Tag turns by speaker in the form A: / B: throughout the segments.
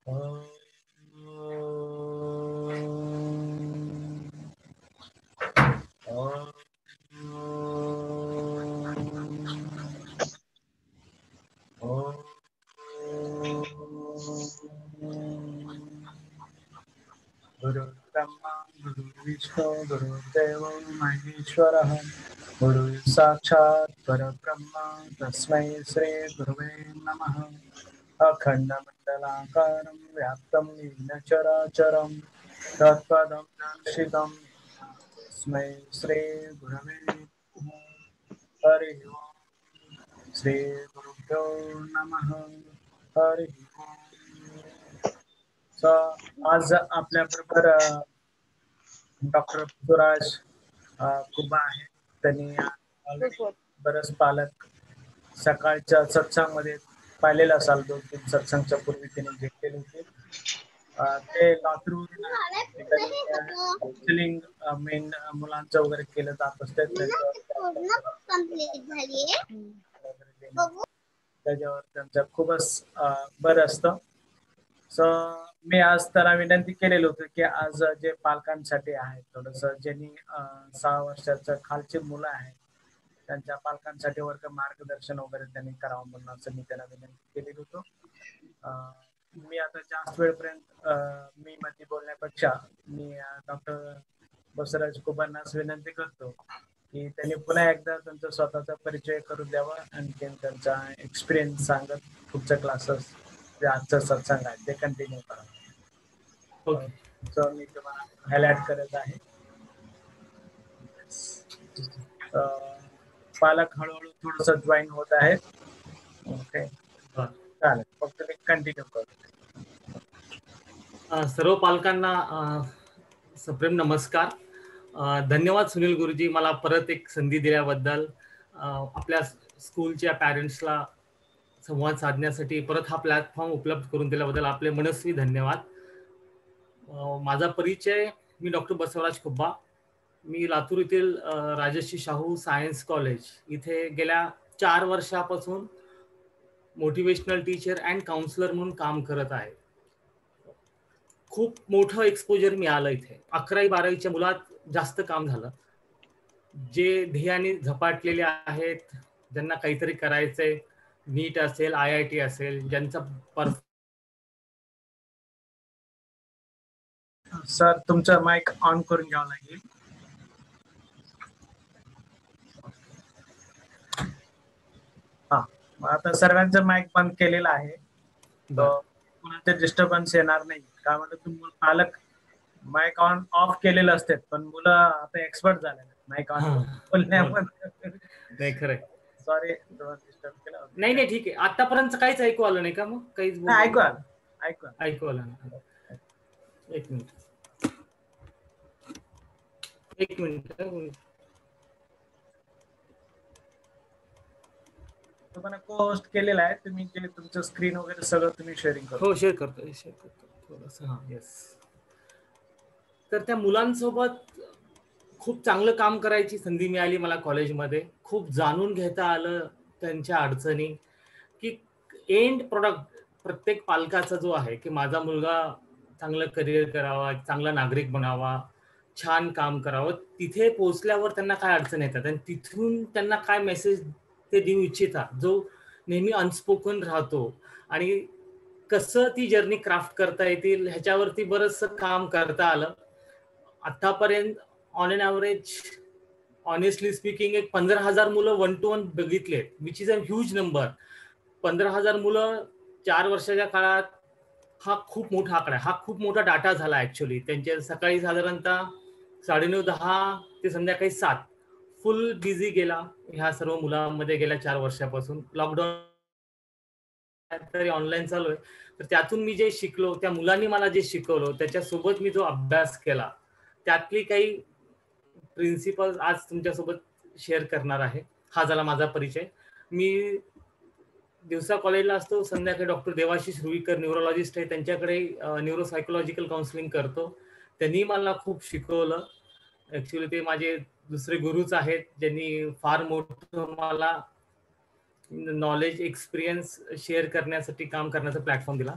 A: गुरु ब्रह्मा गुरु विष्णु गुरुदेव महेश्वरः गुरु साक्षात् परब्रह्म तस्मै श्री गुरुवे नमः। अखण्डमण्डलाकारं व्याप्तं येन चराचरं तत्पदं दर्शितं तस्मै श्री गुरवे नमः। हरि ओम श्री गुरुभ्यो नमः। हरि ओम। आज आपल्याबरोबर डॉक्टर सुराज कुबा आहे. त्यांनी ऑलरेडी बरेच पालक सकाळच्या सत्संगमध्ये पाहिलेलं असाल, 2-3 सत्संगच्या पूर्वी त्यांनी घेतलेले होते. ते लातूरवरून आहे. त्यांनी काउन्सिलिंग मेन मुलांचं वगैरे केलं जात असते. त्याच्यावर त्यांचं खूपच बरं असतं. सो मी आज त्याला विनंती केलेलं होतं की आज जे पालकांसाठी आहे थोडंसं, ज्यांनी 6 वर्षाच्या खालची मुलं आहेत त्यांच्या पालकांसाठी वर्ग मार्गदर्शन वगैरे त्यांनी करावं म्हणून असं मी त्याला विनंती केलेली होतो. मी आता जास्त वेळपर्यंत मी मध्ये बोलण्यापेक्षा मी डॉक्टर बसवराज कुबांनाच विनंती करतो की त्यांनी पुन्हा एकदा त्यांचा स्वतःचा परिचय करून द्यावा, आणखी त्यांचा एक्सपिरियन्स सांगत पुढच्या क्लासेस जे आजचं सत्संग आहे ते कंटिन्यू करा.
B: ओके,
A: सो मी तुम्हाला हायलाइट करत आहे. पालक हळूहळू थोडस जॉईन होत आहेत. ओके, चालेल, फक्त मी कंटिन्यू करतो.
B: सर्व पालकांना सप्रेम नमस्कार. धन्यवाद सुनील गुरुजी, मला परत एक संधी दिल्याबद्दल. आपल्या स्कूलच्या पॅरेंट्सला संवाद साधण्यासाठी परत हा प्लॅटफॉर्म उपलब्ध करून दिल्याबद्दल आपले मनस्वी धन्यवाद. माझा परिचय, मी डॉक्टर बसवराज कुब्बा. मी लातूर येथील राजर्षी शाहू सायन्स कॉलेज इथे गेल्या 4 वर्षापासून मोटिवेशनल टीचर अँड काउन्सिलर म्हणून काम करत आहे. खूप मोठं एक्सपोजर मिळालं इथे. 11वी-12वीच्या मुलात जास्त काम झालं. जे ध्येयाने झपाटलेले आहेत, ज्यांना काहीतरी करायचंय, नीट असेल, IIT असेल, ज्यांचा
A: सर तुमचा माईक ऑन करून घ्यावं लागेल. हा, आता सर्वांचं माईक बंद केलेलं आहे, कोणाचे डिस्टर्बन्स येणार नाही. काय म्हणतो, तुम्ही पालक माईक ऑन ऑफ केलेलं असते, पण मुलं आता एक्सपर्ट झाले माईक ऑन बोलण्यामध्ये.
B: नाही, खरंय.
A: सॉरी डिस्टर्ब केलं.
B: नाही नाही, ठीक आहे. आतापर्यंत काहीच ऐकू आलं नाही का? मग काहीच
A: ऐकू आलं
B: नाही. एक मिनिट
A: तुम्हाला पोस्ट केलेला आहे, तुम्ही जे तुमचं स्क्रीन वगैरे सगळं तुम्ही शेअरिंग करा.
B: हो, शेअर करतो थोडंसं. हां, येस. तर त्या मुलांसोबत खूप चांगलं काम करायची संधी मिळाली मला कॉलेजमध्ये. खूप जाणून घेता आलं त्यांच्या अडचणी, की एंड प्रोडक्ट प्रत्येक पालकाचा जो आहे की माझा मुलगा चांगलं करिअर करावा, चांगला नागरिक बनावा, छान काम करावं, तिथे पोहोचल्यावर त्यांना काय अडचण येतात आणि तिथून त्यांना काय मेसेज ते देऊ इच्छितात, जो नेहमी अनस्पोकन राहतो, आणि कसं ती जर्नी क्राफ्ट करता येतील ह्याच्यावरती बरंचसं काम करता आलं. आतापर्यंत on an average, honestly speaking, एक 15,000 मुलं 1-to-1 बघितले, which is a huge number. 15,000 मुलं 4 वर्षाच्या काळात हा खूप मोठा आकडा आहे. हा खूप मोठा डाटा झाला ऍक्च्युली. त्यांचे सकाळी साधारणतः 9:30-10 ते संध्याकाळी 7 फुल बिझी गेला ह्या सर्व मुलांमध्ये गेल्या 4 वर्षापासून. लॉकडाऊन तरी ऑनलाईन चालू आहे. तर त्यातून मी जे शिकलो, त्या मुलांनी मला जे शिकवलं, त्याच्यासोबत मी जो अभ्यास केला, त्यातली काही प्रिन्सिपल आज तुमच्यासोबत शेअर करणार आहे. हा झाला माझा परिचय. मी दिवसा कॉलेजला असतो, संध्याकाळी डॉक्टर देवाशिष रुईकर न्यूरोलॉजिस्ट आहे, त्यांच्याकडे न्यूरोसायकोलॉजिकल काउन्सिलिंग करतो. त्यांनी मला खूप शिकवलं. ऍक्च्युली ते माझे दुसरे गुरुच आहेत, ज्यांनी फार मोठं मला नॉलेज, एक्सपिरियन्स शेअर करण्यासाठी काम करण्याचा प्लॅटफॉर्म दिला.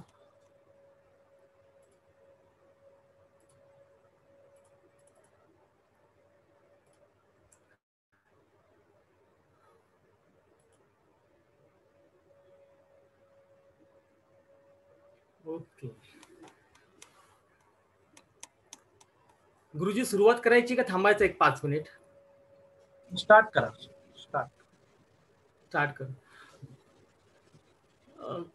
B: ओके. गुरुजी सुरुवात करायची का थांबायचं एक 5 मिनिट?
A: स्टार्ट करा.
B: स्टार्ट कर.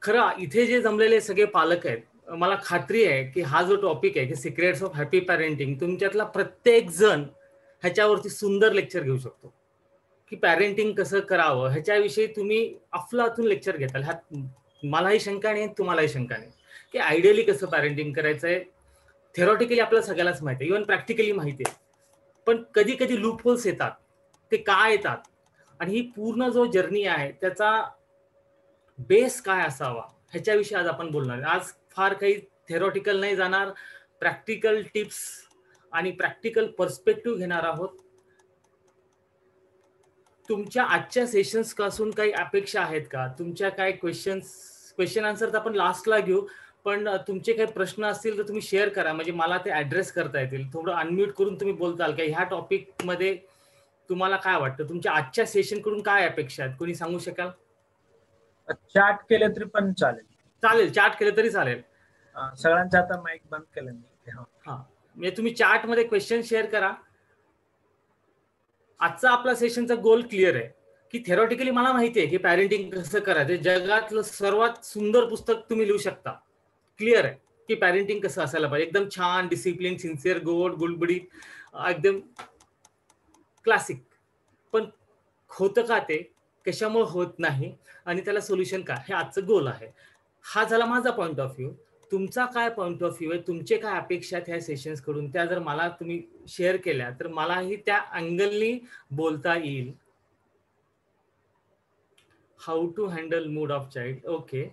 B: खरं इथे जे जमलेले सगळे पालक आहेत, मला खात्री आहे की हा जो टॉपिक आहे की सिक्रेट्स ऑफ हॅपी पॅरेंटिंग, तुमच्यातला प्रत्येक जण ह्याच्यावरती सुंदर लेक्चर घेऊ शकतो की पॅरेंटिंग कसं करावं ह्याच्याविषयी तुम्ही अफलातून लेक्चर घेताल. ह्यात मलाही शंका नाही, तुम्हालाही शंका नाही की आयडियली कसं पॅरेंटिंग करायचंय. थेरॉटिकली आपल्याला सगळ्यालाच माहिती आहे, इव्हन प्रॅक्टिकली माहिती आहे, पण कधी कधी लूप होल्स येतात. ते का येतात आणि ही पूर्ण जो जर्नी आहे त्याचा बेस काय असावा ह्याच्याविषयी आज आपण बोलणार आहे. आज फार काही थेरॉटिकल नाही जाणार, प्रॅक्टिकल टिप्स आणि प्रॅक्टिकल पर्स्पेक्टिव्ह घेणार आहोत. तुमच्या आजच्या सेशन्स पासून काही अपेक्षा आहेत का? तुमच्या काय क्वेश्चन आन्सर तर आपण लास्टला घेऊ, पण तुमचे काही प्रश्न असतील तर तुम्ही शेअर करा, म्हणजे मला ते ऍड्रेस करता येतील. थोडं अनम्यूट करून तुम्ही बोलताल का ह्या टॉपिक मध्ये तुम्हाला काय वाटतं, तुमच्या आजच्या सेशन कडून काय अपेक्षा आहेत, कोणी सांगू शकाल?
A: चॅट केले तरी पण चालेल.
B: चालेल, चॅट केलं तरी चालेल.
A: सगळ्यांचे आता माईक बंद केलं मी.
B: हा, म्हणजे तुम्ही चॅट मध्ये क्वेश्चन शेअर करा. आजचा आपला सेशनचा गोल क्लिअर आहे की थेरॉटिकली मला माहिती आहे की पॅरेंटिंग कसं करायचं. जगातलं सर्वात सुंदर पुस्तक तुम्ही लिहू शकता. क्लिअर आहे की पॅरेंटिंग कसं असायला पाहिजे, एकदम छान, डिसिप्लिन, सिन्सिअर, गोड, गुलबडी, एकदम क्लासिक. पण होतं का ते, कशामुळे होत नाही आणि त्याला सोल्युशन काय, हे आजचं गोल आहे. हा झाला माझा पॉइंट ऑफ व्ह्यू. तुमचा काय पॉइंट ऑफ व्ह्यू आहे, तुमचे काय अपेक्षा आहेत ह्या सेशन्स कडून, त्या जर मला तुम्ही शेअर केल्या तर मलाही त्या अँगलनी बोलता येईल. How to handle mood of child. Okay,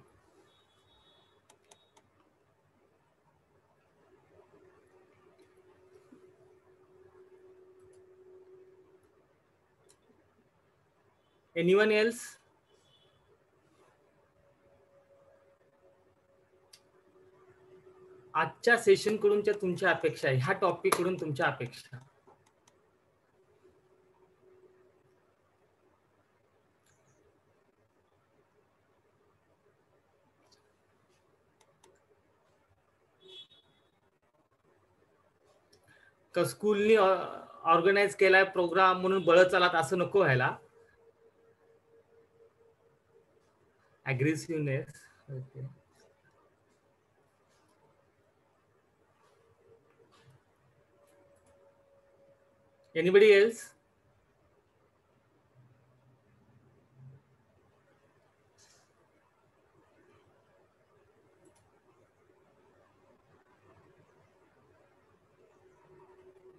B: anyone else? आजच्या सेशन कडून तुमच्या अपेक्षा आहे, ह्या टॉपिक कडून तुमच्या अपेक्षा? का स्कूलनी ऑर्गनाइज केलाय प्रोग्राम म्हणून बळ चालत असं नको व्हायला. अग्रेसिव्हनेस. Okay, anybody else?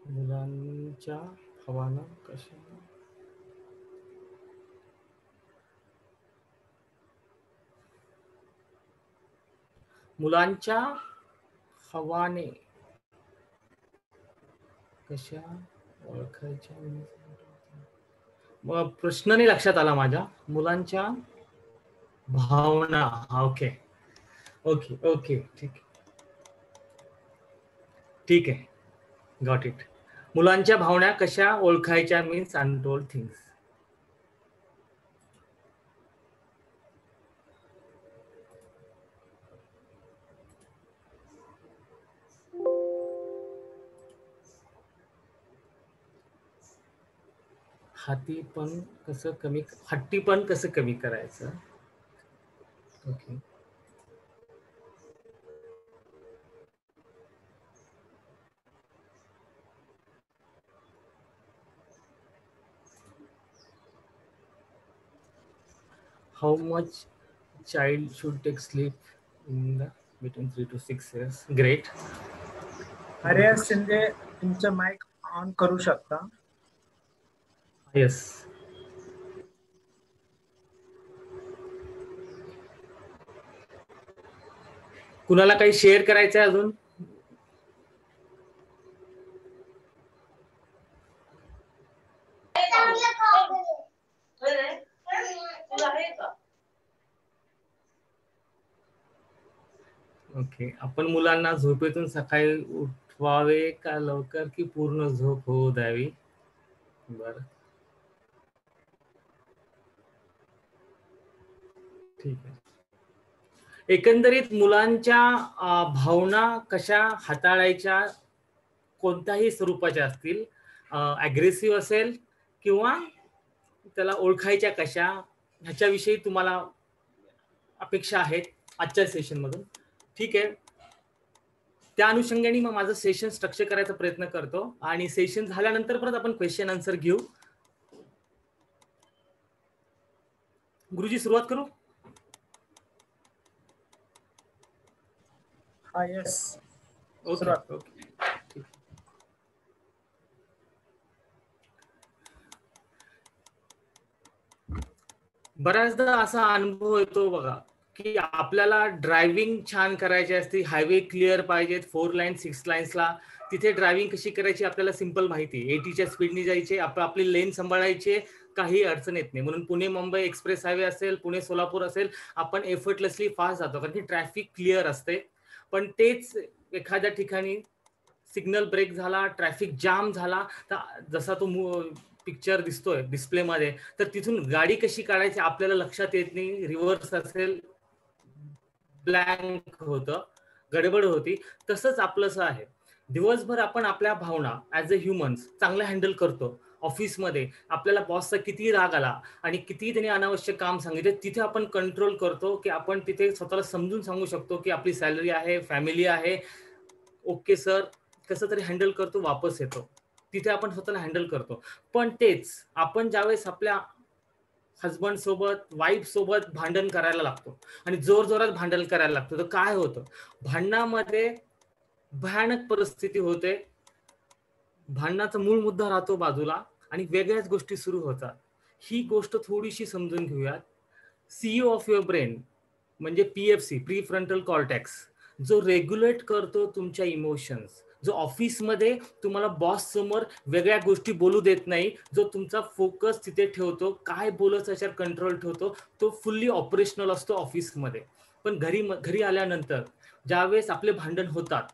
B: मुलांच्या हवाना कशा, मुलांच्या हवाने कशा ओळखायच्या? मग प्रश्न नाही लक्षात आला माझ्या. मुलांच्या भावना. ओके ओके ओके, ठीक ठीक आहे, गॉट इट. मुलांच्या भावना कशा ओळखायच्या मीन्स अनटोल्ड थिंग्स. हट्टीपण कसं कमी करायचं. Okay, how much child should take sleep in the between 3 to 6 years? Great.
A: अरे शिंदे, तुमचं माईक ऑन करू शकता?
B: येस. कुणाला काही शेअर करायचं आहे अजून? ओके, आपण मुलांना झोपेतून सकाळी उठवावे का लवकर की पूर्ण झोप होऊ द्यावी? बरं, ठीक आहे. एकंदरीत मुलांच्या भावना कशा हाताळायच्या, कोणत्याही स्वरूपाच्या असतील, ॲग्रेसिव्ह असेल किंवा त्याला ओळखायच्या कशा, ह्याच्याविषयी तुम्हाला अपेक्षा आहेत आजच्या सेशनमधून. ठीक आहे, त्या अनुषंगाने मग माझं सेशन स्ट्रक्चर करायचा प्रयत्न करतो आणि सेशन झाल्यानंतर परत आपण क्वेश्चन आन्सर घेऊ. गुरुजी सुरुवात करू?
A: हा, येस.
B: ओके. बऱ्याचदा असा अनुभव येतो बघा की आपल्याला ड्रायव्हिंग छान करायची असते, हायवे क्लिअर पाहिजेत, 4 लाईन 6 लाईन्सला, तिथे ड्रायव्हिंग कशी करायची आपल्याला सिंपल माहिती, 80च्या स्पीडनी जायचे, आपली लेन सांभाळायचे, काही अडचण येत नाही. म्हणून पुणे मुंबई एक्सप्रेस हायवे असेल, पुणे सोलापूर असेल, आपण एफर्टलेसली फास्ट जातो कारण की ट्रॅफिक क्लिअर असते. पण तेच एखाद्या ठिकाणी सिग्नल ब्रेक झाला, ट्रॅफिक जाम झाला, तर जसा तो पिक्चर दिसतोय डिस्प्लेमध्ये, तर तिथून गाडी कशी काढायची आपल्याला लक्षात येत नाही, रिव्हर्स असेल, ब्लँक होतं, गडबड होती. तसंच आपलंसं आहे. दिवसभर आपण आपल्या भावना ऍज अ ह्युमन्स चांगलं हँडल करतो. ऑफिसमध्ये आपल्याला बॉसचा किती राग आला आणि किती त्याने अनावश्यक काम सांगितले, तिथे आपण कंट्रोल करतो की आपण तिथे स्वतःला समजून सांगू शकतो की आपली सॅलरी आहे, फॅमिली आहे, ओके सर, कसं तरी हँडल करतो, वापस येतो. तिथे आपण स्वतःला हँडल करतो. पण तेच आपण ज्यावेळेस आपल्या हजबंड सोबत, वाईफ सोबत भांडण करायला लागतो आणि जोर जोरात भांडण करायला लागतो, तर काय होतं, भांडणामध्ये भयानक परिस्थिती होते, भांडणाचा मूळ मुद्दा राहतो बाजूला आणि वेगळ्याच गोष्टी सुरू होतात. ही गोष्ट थोडीशी समजून घेऊयात. सीईओ ऑफ युअर ब्रेन म्हणजे पीएफसी, प्री फ्रंटल कॉर्टेक्स, जो रेग्युलेट करतो तुमच्या इमोशन्स, जो ऑफिसमध्ये तुम्हाला बॉस समोर वेगळ्या गोष्टी बोलू देत नाही, जो तुमचा फोकस तिथे ठेवतो, काय बोलत त्याच्यावर कंट्रोल ठेवतो, तो फुल्ली ऑपरेशनल असतो ऑफिसमध्ये. पण घरी आल्यानंतर ज्यावेळेस आपले भांडण होतात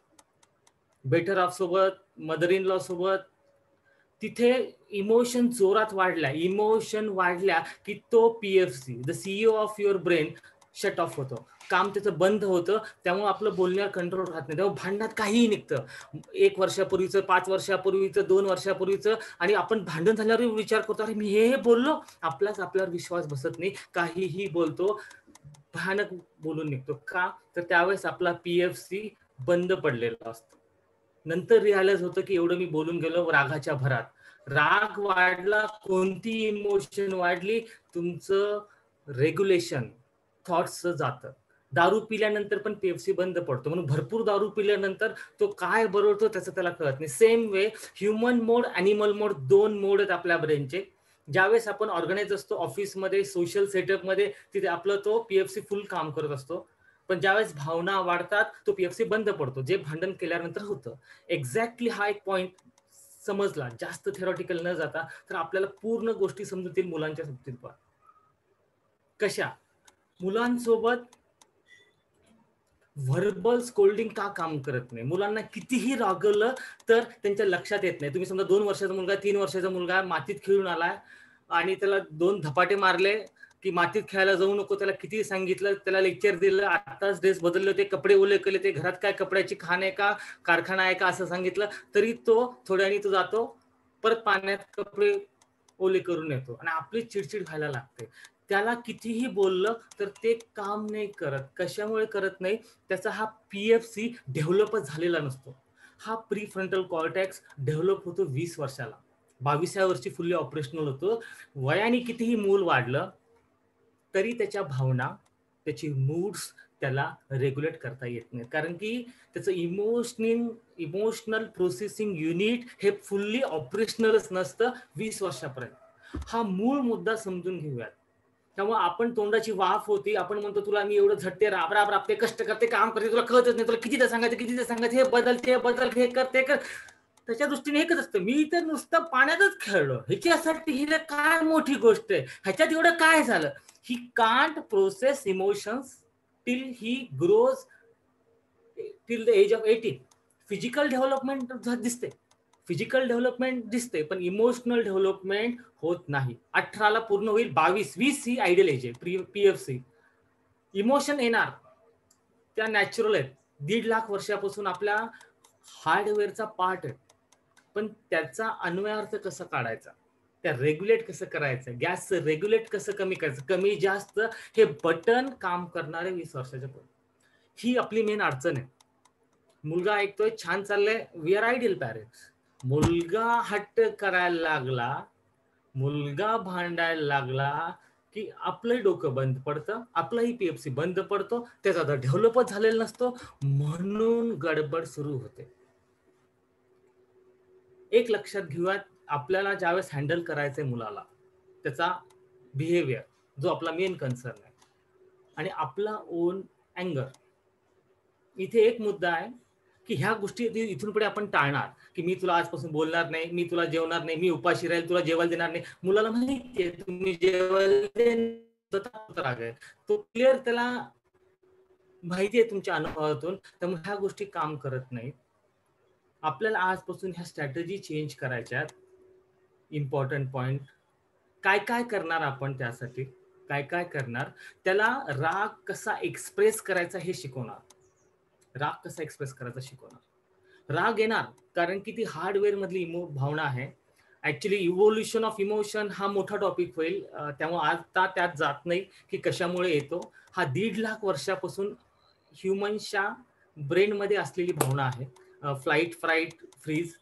B: बेटर ऑफ सोबत, मदर इन लॉ सोबत, तिथे इमोशन जोरात वाढल्या की तो PFC, the CEO of your brain, shut off होतो, काम त्याचं बंद होतं. त्यामुळे आपलं बोलण्यावर कंट्रोल राहत नाही. तेव्हा भांडणात काहीही निघतं, 1 वर्षापूर्वीचं, 5 वर्षापूर्वीचं, 2 वर्षापूर्वीचं, आणि आपण भांडण झाल्यावर विचार करतो, अरे मी हे बोललो, आपल्यावर विश्वास बसत नाही, काहीही बोलतो, भयानक बोलून निघतो. का? तर त्यावेळेस आपला पीएफसी बंद पडलेला असतो. नंतर रिअलाइज होतं की एवढं मी बोलून गेलो रागाच्या भरात, राग वाढला, कोणती इमोशन वाढली, तुमचं रेग्युलेशन थॉट्सचं जातं. दारू पिल्यानंतर पण पीएफसी बंद पडतो. म्हणून भरपूर दारू पिल्यानंतर तो काय बरोबरतो त्याचं त्याला कळत नाही. सेम वे ह्युमन मोड, ॲनिमल मोड, 2 मोड आहेत आपल्या ब्रेनचे. ज्यावेळेस आपण ऑर्गनाइज असतो ऑफिसमध्ये, सोशल सेटअपमध्ये, तिथे आपलं तो पीएफसी फुल काम करत असतो. पण ज्यावेळेस भावना वाढतात तो पीएफसी बंद पडतो, जे भांडण केल्यानंतर होतं. एक्झॅक्टली हा एक पॉइंट समजला, जास्त थेरॉटिकल न जाता, तर आपल्याला पूर्ण गोष्टी समजतील मुलांच्या बाबतीत. कशा? मुलांसोबत व्हर्बल स्कोल्डिंग का काम करत नाही? मुलांना कितीही रागवलं तर त्यांच्या लक्षात येत नाही. तुम्ही समजा 2 वर्षाचा मुलगा, 3 वर्षाचा मुलगा मातीत खेळून आलाय आणि त्याला 2 धपाटे मारले की मातीत खेळायला जाऊ नको, त्याला किती सांगितलं, त्याला लेक्चर दिलं, आताच ड्रेस बदलले होते, कपडे ओले केले, ते घरात काय कपड्याची खाण आहे का, कारखाना आहे का, असं सांगितलं तरी तो थोड्याने तो जातो, परत पाण्यात कपडे ओले करून येतो आणि आपली चिडचिड व्हायला लागते. त्याला कितीही बोललं तर ते काम नाही करत. कशामुळे करत नाही? त्याचा हा पीएफसी डेव्हलपच झालेला नसतो. हा प्री फ्रंटल कॉर्टेक्स डेव्हलप होतो 20 वर्षाला, 22व्या वर्षी फुल्ली ऑपरेशनल होतो. वयाने कितीही मूल वाढलं तरी त्याच्या भावना, त्याची मूड्स त्याला रेग्युलेट करता येत नाही, कारण की त्याचं इमोशनल प्रोसेसिंग युनिट हे फुल्ली ऑपरेशनलच नसतं 20 वर्षापर्यंत. हा मूळ मुद्दा समजून घेऊयात. त्यामुळे आपण तोंडाची वाफ होती, आपण म्हणतो तुला मी एवढं झटते, राबते, कष्ट करते, काम करते, तुला कळतच नाही, तुला किती सांगायचं, हे बदल, ते बदल, हे कर, ते कर. त्याच्या दृष्टीने एकच असतं, मी तर नुसतं पाण्यातच खेळलो, ह्याच्यासाठी ही काय मोठी गोष्ट आहे, ह्याच्यात एवढं काय झालं. He can't process emotions till he grows till the age of 18. Physical development दिसते, पण इमोशनल डेव्हलपमेंट होत नाही. 18ला पूर्ण होईल, 22-20 ही आयडियल एज आहे पीएफसी. इमोशन येणार, त्या नॅचरल आहेत, 1.5 लाख वर्षापासून आपल्या हार्डवेअरचा पार्ट आहे. पण त्याचा अन्वयार्थ कसा काढायचा, त्या रेग्युलेट कसं करायचं, गॅसचं रेग्युलेट कसं कमी करायचं, कमी जास्त हे बटन काम करणारे 20 वर्षाच्या पुढे. ही आपली मेन अडचण आहे. मुलगा ऐकतोय, छान चाललंय, वी आर आयडियल पॅरेंट्स. मुलगा हट्ट करायला लागला, मुलगा भांडायला लागला की आपलंही डोकं बंद पडतं, आपलाही पीएफसी बंद पडतो, त्याचा आता डेव्हलपच झालेला नसतो, म्हणून गडबड सुरू होते. एक लक्षात घेऊयात, आपल्याला ज्यावेळेस हँडल करायचंय मुलाला, त्याचा बिहेवियर जो आपला मेन कन्सर्न आहे, आणि आपला ओन अँगर, इथे एक मुद्दा आहे की ह्या गोष्टी इथून पुढे आपण टाळणार, की मी तुला आजपासून बोलणार नाही, मी तुला जेवणार नाही, मी उपाशी राहील, तुला जेवायला देणार नाही. मुलाला माहितीये तुम्ही जेवायला आहे, तो क्लिअर, त्याला माहितीये तुमच्या अनुभवातून, त्यामुळे ह्या गोष्टी काम करत नाहीत. आपल्याला आजपासून ह्या स्ट्रॅटेजी चेंज करायच्यात. इम्पॉर्टंट पॉइंट, काय काय करणार आपण त्यासाठी, काय काय करणार, त्याला राग कसा एक्सप्रेस करायचा हे शिकवणार. राग कसा एक्सप्रेस करायचा शिकवणार. राग येणार कारण की ती हार्डवेअर मधली भावना आहे. ऍक्च्युली इव्होल्युशन ऑफ इमोशन हा मोठा टॉपिक होईल, त्यामुळे आता त्यात जात नाही की कशामुळे येतो. हा 1.5 लाख वर्षापासून ह्युमन्सच्या ब्रेन मध्ये असलेली भावना आहे. Flight, fright, freeze.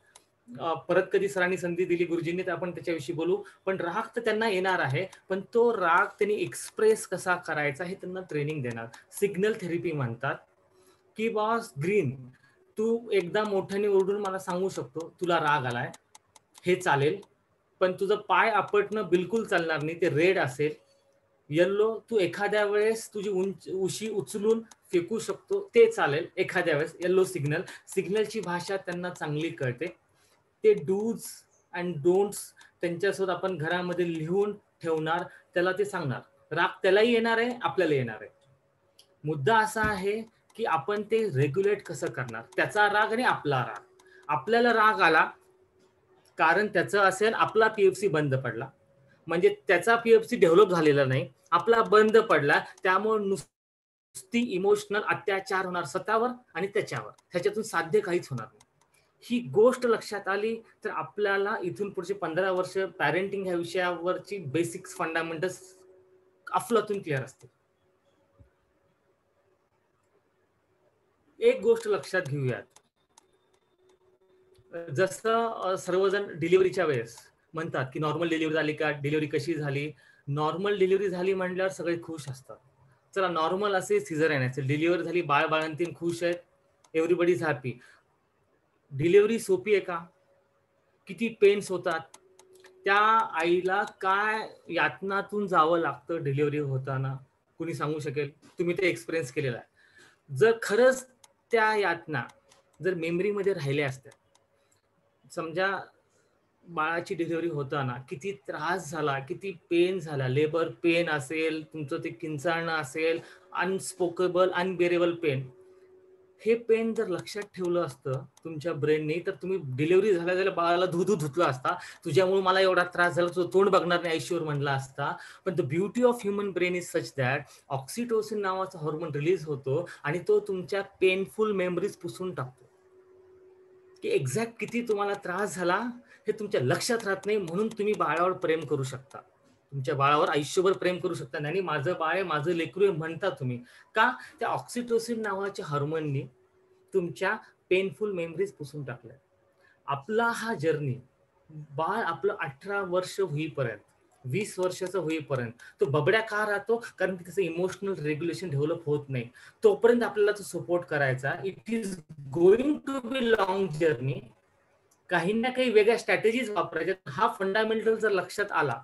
B: परत कधी सरांनी संधी दिली गुरुजींनी तर आपण त्याच्याविषयी बोलू. पण राग तर त्यांना येणार आहे, पण तो राग त्यांनी एक्सप्रेस कसा करायचा हे त्यांना ट्रेनिंग देणार. सिग्नल थेरपी म्हणतात की बॉस ग्रीन, तू एकदा मोठ्याने ओरडून मला सांगू शकतो तुला राग आलाय, हे चालेल, पण तुझं पाय आपटणं बिलकुल चालणार नाही, ते रेड असेल. येल्लो, तू एखाद्या वेळेस तुझी उशी उचलून फेकू शकतो, ते चालेल एखाद्या वेळेस. Yellow signal. सिग्नलची भाषा त्यांना चांगली कळते. ते डूज अँड डोंट्स त्यांच्यासोबत आपण घरामध्ये लिहून ठेवणार, त्याला ते सांगणार. राग त्यालाही येणार आहे, आपल्याला येणार आहे. मुद्दा असा आहे की आपण ते रेग्युलेट कसं करणार, त्याचा राग आणि आपला राग. आपल्याला राग आला कारण त्याचं असेल आपला पीएफसी बंद पडला, म्हणजे त्याचा पीएफसी डेव्हलप झालेला नाही, आपला बंद पडला, त्यामुळे नुसती इमोशनल अत्याचार होणार स्वतःवर आणि त्याच्यावर, ह्याच्यातून साध्य काहीच होणार नाही. ही गोष्ट लक्षात आली तर आपल्याला इथून पुढचे 15 वर्ष पॅरेंटिंग ह्या विषयावरची बेसिक्स, फंडामेंटल्स अफलातून क्लिअर असते. एक गोष्ट लक्षात घेऊयात, जसं सर्वजण डिलिव्हरीच्या वेळेस म्हणतात की नॉर्मल डिलिव्हरी झाली का, डिलिव्हरी कशी झाली. नॉर्मल डिलिव्हरी झाली म्हटल्यावर सगळे खुश असतात. चला नॉर्मल असे सिझर असेल, डिलिव्हरी झाली, बाळंतीण खुश आहेत, एव्हरीबडी इज हॅपी. डिलिव्हरी सोपी आहे का? किती पेन्स होतात, त्या आईला काय यातनातून जावं लागतं डिलिव्हरी होताना, कुणी सांगू शकेल? तुम्ही ते एक्सपिरियन्स केलेला आहे. जर खरंच त्या यातना जर मेमरीमध्ये राहिल्या असत्या, समजा बाळाची डिलिव्हरी होताना किती त्रास झाला, किती पेन झाला, लेबर पेन असेल, तुमचं ते किंचाळणं असेल, अनस्पोकेबल अनबेरेबल पेन, हे पेन जर लक्षात ठेवलं असतं तुमच्या ब्रेनने, तर तुम्ही डिलिव्हरी झाल्या झाल्या बाळाला धुतला असता. तुझ्यामुळे मला एवढा त्रास झाला, तुझं तोंड बघणार नाही आयशीवर म्हणला असता. पण the beauty of human brain is such that oxytocin नावाचा हॉर्मोन रिलीज होतो आणि तो तुमच्या पेनफुल मेमरीज पुसून टाकतो. की एक्झॅक्ट किती तुम्हाला त्रास झाला हे तुमच्या लक्षात राहत नाही, म्हणून तुम्ही बाळावर प्रेम करू शकता, तुमच्या बाळावर आयुष्यभर प्रेम करू शकता. आणि माझं बाळ आहे, माझं लेकरू आहे म्हणता तुम्ही का? त्या ऑक्सिटोसिन नावाच्या हार्मोननी तुमच्या पेनफुल मेमरीज पुसून टाकल्या. आपला हा जर्नी, बाळ आपलं 18 वर्ष होईपर्यंत, 20 वर्षाचं होईपर्यंत तो बबड्या का राहतो? कारण की त्याचं इमोशनल रेग्युलेशन डेव्हलप होत नाही. तोपर्यंत आपल्याला तो सपोर्ट करायचा. It is going to be long journey. काही ना काही वेगळ्या स्ट्रॅटेजीज वापरायच्या. हा फंडामेंटल जर लक्षात आला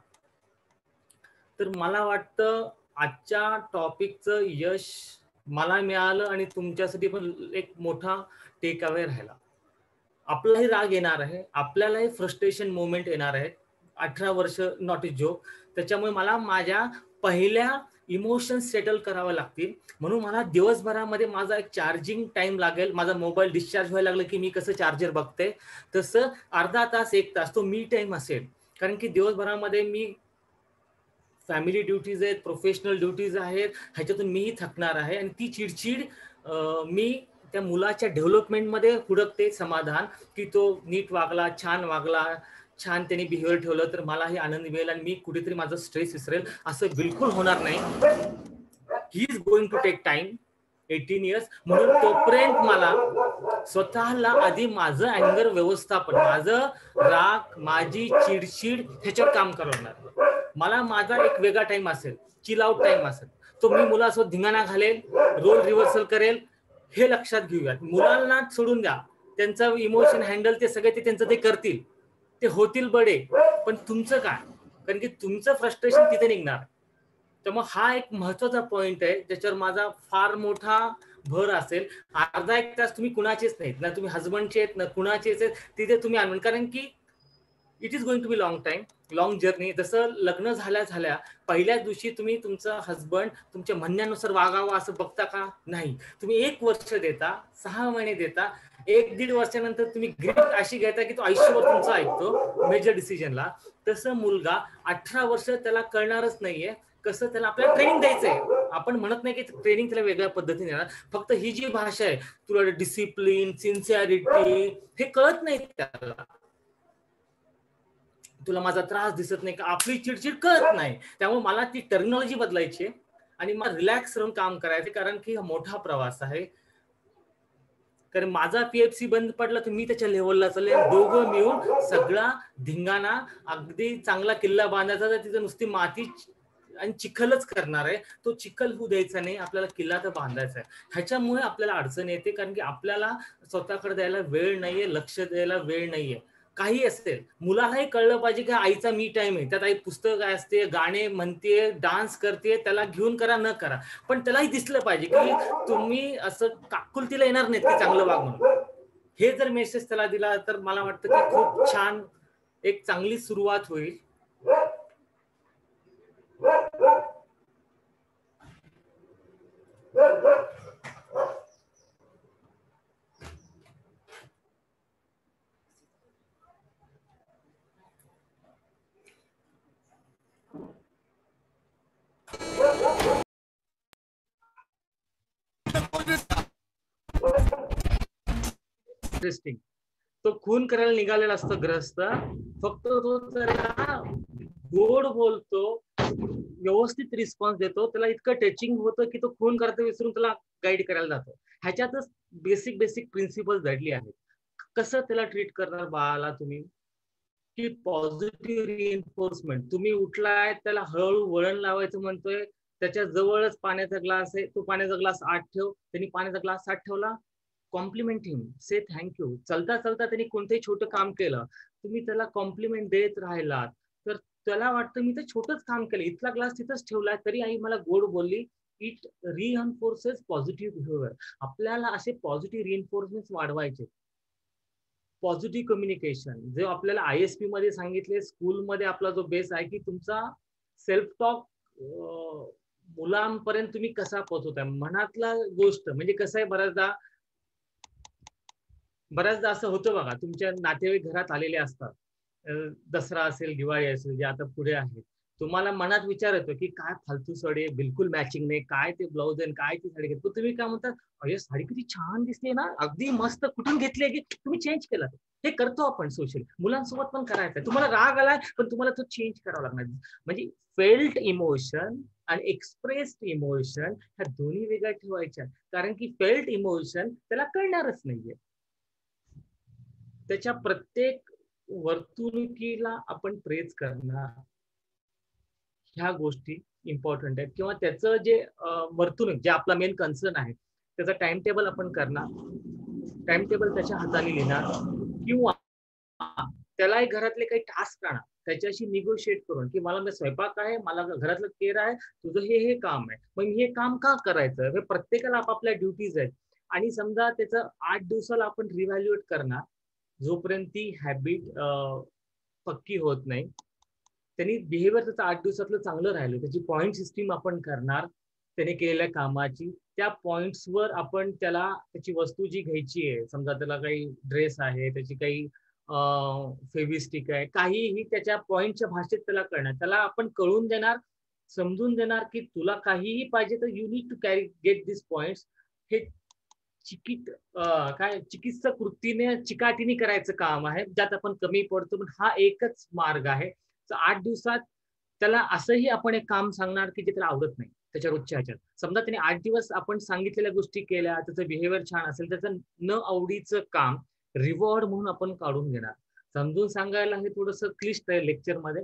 B: तर मला वाटतं आजच्या टॉपिकचं यश मला मिळालं आणि तुमच्यासाठी पण एक मोठा टेक अवे राहिला. आपलाही राग येणार आहे, आपल्यालाही फ्रस्ट्रेशन मोमेंट येणार आहे. 18 वर्ष नॉट ए जोक. त्याच्यामुळे मला माझ्या पहिल्या इमोशन्स सेटल करावे लागतील. म्हणून मला दिवसभरामध्ये माझा एक चार्जिंग टाइम लागेल. माझा मोबाईल डिस्चार्ज व्हायला लागलं की मी कसं चार्जर बघते, तसं अर्धा तास 1 तास तो मी टाइम असेल. कारण की दिवसभरामध्ये मी फॅमिली ड्युटीज आहेत, प्रोफेशनल ड्युटीज आहेत, ह्याच्यातून मीही थकणार आहे. आणि ती चिडचिड मी त्या मुलाच्या डेव्हलपमेंटमध्ये हुडकते समाधान, की तो नीट वागला, छान वागला, छान त्यांनी बिहेवियर ठेवलं तर मलाही आनंद मिळेल आणि मी कुठेतरी माझा स्ट्रेस विसरेल. असं बिलकुल होणार नाही. He is going to take time, 18 years. म्हणून तोपर्यंत मला स्वतःला आधी माझं अँगर व्यवस्थापन, माझं राग, माझी चिडचिड ह्याच्यावर काम करवणार. मला माझा एक वेगळा टाइम असेल, चिल आउट टाइम असेल, तो मी मुलासोबत धिंगाणा घालेल, रोल रिव्हर्सल करेल. हे लक्षात घेऊयात. मुलांना सोडून द्या, त्यांचं इमोशन हँडल ते सगळे ते त्यांचं ते करतील, ते होतील बडे. पण तुमचं काय? कारण की तुमचं फ्रस्ट्रेशन तिथे निघणार. त्यामुळे हा एक महत्वाचा पॉइंट आहे ज्याच्यावर माझा फार मोठा भर असेल. अर्धा एक तास तुम्ही कुणाचेच नाहीत ना, तुम्ही हजबंडचे आहेत ना कुणाचेच आहेत, तिथे तुम्ही आणून, कारण की it is going to be long time, long journey. जसं लग्न झाल्या पहिल्याच दिवशी तुम्ही तुमचा हजबंड तुमच्या म्हणण्यानुसार वागावं असं बघता का? नाही. तुम्ही 1 वर्ष देता, 6 महिने देता, 1-1.5 वर्षानंतर तुम्ही ग्रीप अशी घेता की तो आयुष्यभर तुमचा ऐकतो मेजर डिसिजनला. तसं मुलगा 18 वर्ष त्याला कळणारच नाहीये कसं त्याला आपल्याला ट्रेनिंग द्यायचंय. आपण म्हणत नाही की ट्रेनिंग त्याला वेगळ्या पद्धतीने देणार, फक्त ही जी भाषा आहे, तुला डिसिप्लिन, सिन्सिअरिटी हे कळत नाही त्याला. तुला माझा त्रास दिसत नाही का, आपली चिडचिड कळत नाही. त्यामुळे मला ती टर्मिनॉलॉजी बदलायची आणि मला रिलॅक्स राहून काम करायचं, कारण की हा मोठा प्रवास आहे. कारण माझा पीएफसी बंद पडला तर मी त्याच्या लेवलला चालले, दोघं मिळून सगळा धिंगाणा अगदी चांगला किल्ला बांधायचा, तर तिथं नुसती माती आणि चिखलच करणार आहे. तो चिखल होऊ द्यायचा नाही, आपल्याला किल्ला तर बांधायचा आहे. ह्याच्यामुळे आपल्याला अडचण येते, कारण की आपल्याला स्वतःकडे द्यायला वेळ नाहीये, लक्ष द्यायला वेळ नाहीये. काही असेल, मुलालाही कळलं पाहिजे की आईचा मी टाइम आहे. त्यात आई पुस्तक काय असते, गाणे म्हणते, डान्स करते, त्याला घेऊन करा न करा, पण त्यालाही दिसलं पाहिजे की तुम्ही असं काकुलतीला येणार नाहीत की चांगलं वाग म्हणून. हे जर मेसेज त्याला दिला तर मला वाटतं की खूप छान एक चांगली सुरुवात होईल. इंटरेस्टिंग. तो खून करायला निघालेला असतो ग्रस्त, फक्त तो त्याला गोड बोलतो, व्यवस्थित रिस्पॉन्स देतो, त्याला इतकं टचिंग होतं की तो खून करता विसरून त्याला गाईड करायला जातो. ह्याच्यातच बेसिक प्रिन्सिपल दडली आहेत. कसं त्याला ट्रीट करणार बाळाला तुम्ही, की पॉझिटिव्ह रिइन्फोर्समेंट. तुम्ही उठलाय, त्याला हळूहळू वळण लावायचं म्हणतोय, त्याच्या जवळच पाण्याचा ग्लास आहे, तो पाण्याचा ग्लास आत ठेव, त्यांनी पाण्याचा ग्लास आत ठेवला, कॉम्प्लिमेंट हिम, से थँक्यू. चलता त्यांनी कोणतंही छोटं काम केलं, तुम्ही त्याला कॉम्प्लिमेंट देत राहिलात तर त्याला वाटतं मी तर छोटंच काम केलं, इथला ग्लास तिथंच ठेवलाय तरी आई मला गोड बोलली. It reinforces positive behaviour. आपल्याला असे पॉझिटिव्ह रिइन्फोर्समेंट वाढवायचे. पॉझिटिव्ह कम्युनिकेशन जे आपल्याला ISP मध्ये सांगितले, स्कूलमध्ये आपला जो बेस आहे की तुमचा सेल्फ टॉक मुलांपर्यंत तुम्ही कसा पोहोचवताय. मनातला गोष्ट म्हणजे कसं आहे, बऱ्याचदा असं होतं बघा, तुमच्या नातेवाईक घरात आलेले असतात, दसरा असेल, दिवाळी असेल, जे आता पुढे आहे, तुम्हाला मनात विचार येतो की काय फालतू साडी, बिलकुल मॅचिंग नाही, काय ते ब्लाऊज आहे, काय ती साडी घेतली. तुम्ही काय म्हणतात, अरे साडी किती छान दिसते ना, अगदी मस्त, कुठून घेतली की तुम्ही चेंज केला. हे करतो आपण सोशल. मुलांसोबत पण करायचं. तुम्हाला राग आलाय पण तुम्हाला तो चेंज करावा लागणार. म्हणजे फेल्ट इमोशन आणि एक्सप्रेस्ड इमोशन ह्या दोन्ही वेगळ्या ठेवायच्या, कारण की फेल्ट इमोशन त्याला कळणारच नाहीये. त्याच्या प्रत्येक वर्तणुकीला आपण प्रेज करणार, ह्या गोष्टी इम्पॉर्टंट आहेत. किंवा त्याचं जे वर्तणूक, जे आपला मेन कन्सर्न आहे, त्याचा टाइम टेबल आपण करणार, टाइम टेबल त्याच्या हाताने लिहिणार, किंवा त्यालाही घरातले काही टास्क राहणार, त्याच्याशी निगोशिएट करून की मला स्वयंपाक आहे, मला घरातलं केअर आहे, तुझं हे काम आहे, मग हे काम का करायचं. हे प्रत्येकाला आपापल्या ड्युटीज आहेत. आणि समजा त्याचं 8 दिवसाला आपण रिव्हॅल्युएट करणार, जोपर्यंत ती हॅबिट पक्की होत नाही, त्यांनी बिहेवियर त्याचं 8 दिवसातलं चांगलं राहिलं, त्याची पॉइंट सिस्टीम आपण करणार, त्याने केलेल्या कामाची, त्या पॉइंट्सवर आपण त्याला त्याची वस्तू जी घ्यायची आहे, समजा त्याला काही ड्रेस आहे, त्याची काही फेविस्टिक आहे, काहीही त्याच्या पॉइंटच्या भाषेत त्याला कळणार, त्याला आपण कळून देणार. समजून देणार की तुला काहीही पाहिजे तर you need to carry get this points. हे चिकित्सक वृत्तीने चिकाटीने करायचं काम आहे, ज्यात आपण कमी पडतो, पण हा एकच मार्ग आहे. 8 दिवसात त्याला असंही आपण एक काम सांगणार की जे त्याला आवडत नाही त्याच्या रोजच्या ह्याच्यात. समजा त्याने 8 दिवस आपण सांगितलेल्या गोष्टी केल्या, त्याचं बिहेवियर छान असेल, त्याचं न आवडीचं काम रिवॉर्ड म्हणून आपण काढून घेणार. समजून सांगायला हे थोडंसं क्लिष्ट आहे लेक्चरमध्ये,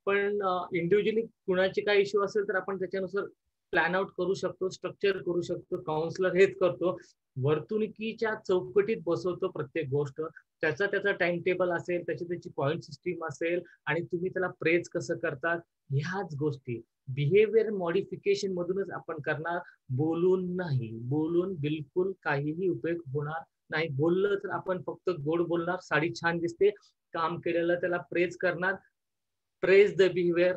B: पण इंडिव्हिज्युअली कुणाचे काही इश्यू असेल तर आपण त्याच्यानुसार प्लॅन आउट करू शकतो, स्ट्रक्चर करू शकतो. काउन्सिलर हेच करतो, वर्तुणुकीच्या चौकटीत बसवतो प्रत्येक गोष्ट. त्याचा टाइम टेबल असेल, त्याची पॉइंट सिस्टीम असेल, आणि तुम्ही त्याला प्रेज कसं करतात, ह्याच गोष्टी बिहेवियर मॉडिफिकेशन मधूनच आपण करणार, बोलून नाही. बोलून बिलकुल काहीही उपयोग होणार नाही. बोललं तर आपण फक्त गोड बोलणार, साडी छान दिसते, काम केलेलं त्याला प्रेज करणार. Praise the behaviour,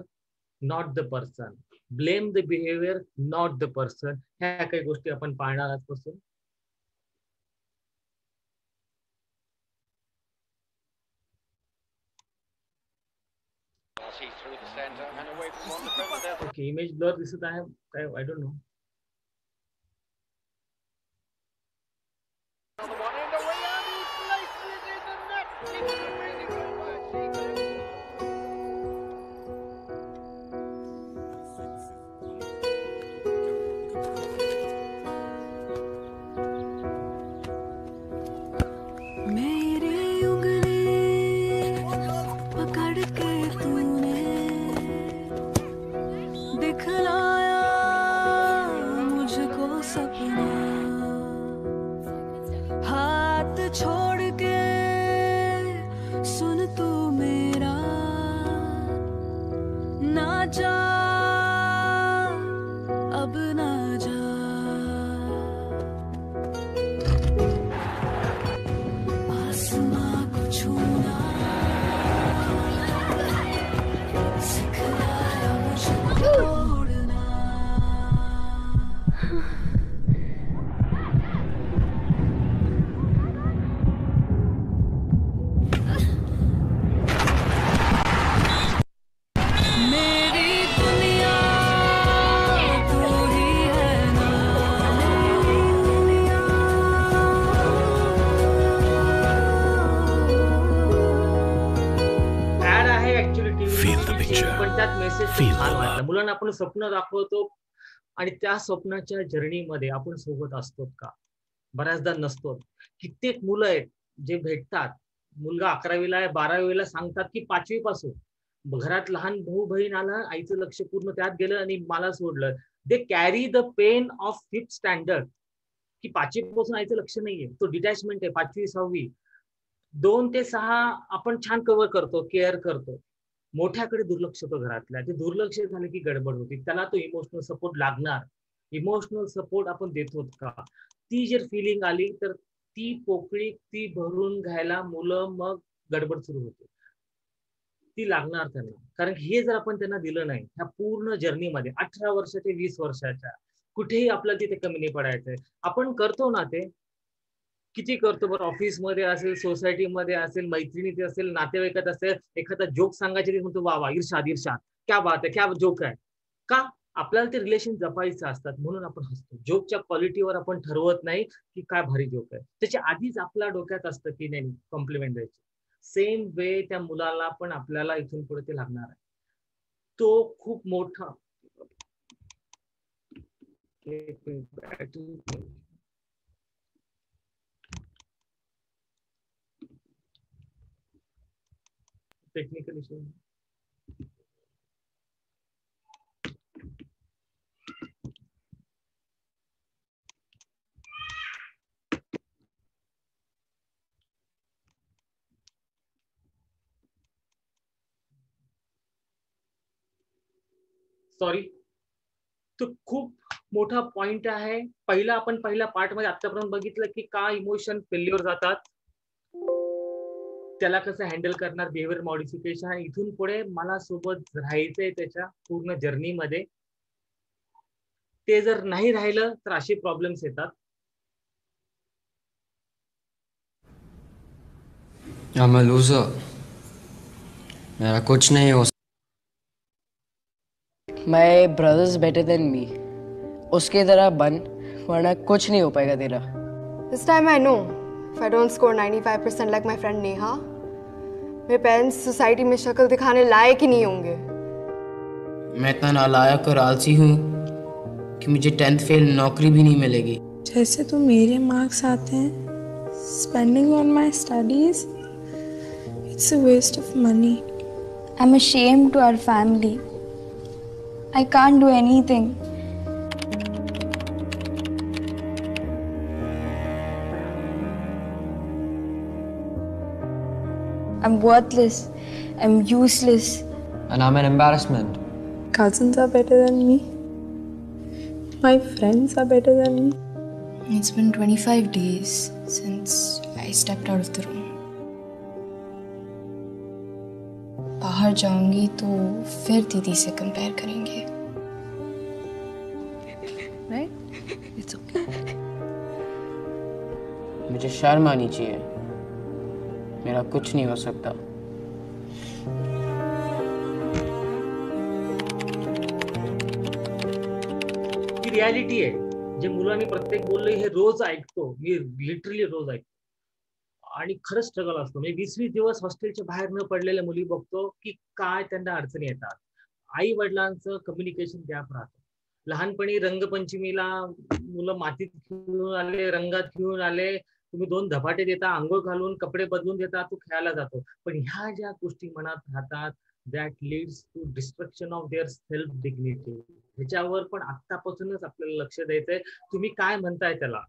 B: not the person. Blame the behaviour, not the person. ह्या काही गोष्टी आपण पाळणार आजपासून. ओके, इमेज ब्लर दिसत आहे काय, आय डोंट नो. मुलांना आपण स्वप्न दाखवतो आणि त्या स्वप्नाच्या जर्नीमध्ये आपण सोबत असतो का? बऱ्याचदा नसतो. कित्येक मुलं आहेत जे भेटतात, मुलगा 11वीला आहे, 12वीला सांगतात की 5वी पासून घरात लहान भाऊ बहीण आला, आईचं लक्ष पूर्ण त्यात गेलं आणि मला सोडलं. They carry the pain of 5th standard, की 5वी पासून आईचं लक्ष नाहीये, तो डिटॅचमेंट आहे. 5वी 6वी 2 ते 6 आपण छान कव्हर करतो, केअर करतो. मोठ्याकडे दुर्लक्ष होतं घरातल्या, ते दुर्लक्ष झालं की गडबड होती. त्याला तो इमोशनल सपोर्ट लागणार. इमोशनल सपोर्ट आपण देतो का? ती जर फिलिंग आली तर ती पोकळी ती भरून घ्यायला मुलं मग गडबड सुरू होते. ती लागणार त्यांना, कारण हे जर आपण त्यांना दिलं नाही ह्या पूर्ण जर्नीमध्ये 18 वर्ष ते 20 वर्षाच्या, कुठेही आपल्याला तिथे कमी नाही पडायचंय. आपण करतो ना ते, किती करतो बरं, ऑफिसमध्ये असेल, सोसायटीमध्ये असेल, मैत्रिणीत असेल, नातेवाईकात असेल, एखादा जोक सांगायचे म्हणतो वा वा, इर्षाद इर्षाद, क्या बात आहे, क्या जोक आहे. का? आपल्याला ते रिलेशन जपायचं असतात म्हणून आपण हसतो. जोकच्या क्वालिटीवर आपण ठरवत नाही की काय भारी जोक आहे, त्याच्या आधीच आपल्या डोक्यात असतं की नाही कॉम्प्लिमेंट द्यायची. सेम वे त्या मुलाला पण आपल्याला इथून पुढे ते लागणार आहे. तो खूप मोठा टेक्निकल इश्यू. सॉरी. तो खूप मोठा पॉइंट आहे. आपण पहिल्या पार्ट मध्ये आतापर्यंत बघितलं की का इमोशन फेल्युअर जातात, त्याला कसं हँडल करणार, बिहेवियर मॉडिफिकेशन. आणि इथून पुढे मला सोबत राहायचंय त्याच्या पूर्ण जर्नीमध्ये. ते जर नाही राहिलं तर असे प्रॉब्लेम्स येतात.
C: I'm a loser. मेरा कुछ नहीं हो. My brother's better than me. उसके तरह बन, वरना कुछ नहीं हो पाएगा तेरा.
D: This time I know. If I don't score 95% like my friend Neha, मेरे पेरेंट्स सोसाइटी में शक्ल दिखाने लायक ही नहीं होंगे.
C: मैं इतना नालायक और आलसी हूँ कि मुझे 10th फेल नौकरी भी नहीं मिलेगी.
E: जैसे तो मेरे मार्क्स आते हैं, spending on my studies, it's a waste of money.
F: I'm ashamed to our family. I can't do anything. I'm worthless. I'm useless.
C: And I'm an embarrassment.
E: Cousins are better than me. My friends are better than me.
F: It's been 25 days since I stepped out of the room. बाहर जाऊंगी तो फिर दीदी से compare करेंगे.
E: Right? It's okay.
C: मुझे शर्म आनी चाहिए. मेरा कुछ नहीं हो सकता.
B: ही रियालिटी आहे. जे मुलांनी प्रत्येक बोललं हे रोज ऐकतो. मी लिटरली रोज ऐकतो. आणि खरंच स्ट्रगल असतो. म्हणजे 20-20 दिवस हॉस्टेलच्या बाहेर न पडलेल्या मुली बघतो की काय त्यांना अडचणी येतात. आई वडिलांचं कम्युनिकेशन गॅप राहतं. लहानपणी रंगपंचमीला मुलं मातीत खेळून आले, रंगात खेळून आले, तुम्ही 2 धपाटे देता, अंघोळ घालून कपडे बदलून देता, तो खेळायला जातो. पण ह्या ज्या गोष्टी मनात राहतात, that leads to destruction of their self dignity. ह्याच्यावर पण आत्तापासूनच आपल्याला लक्ष द्यायचंय. तुम्ही काय म्हणताय त्याला,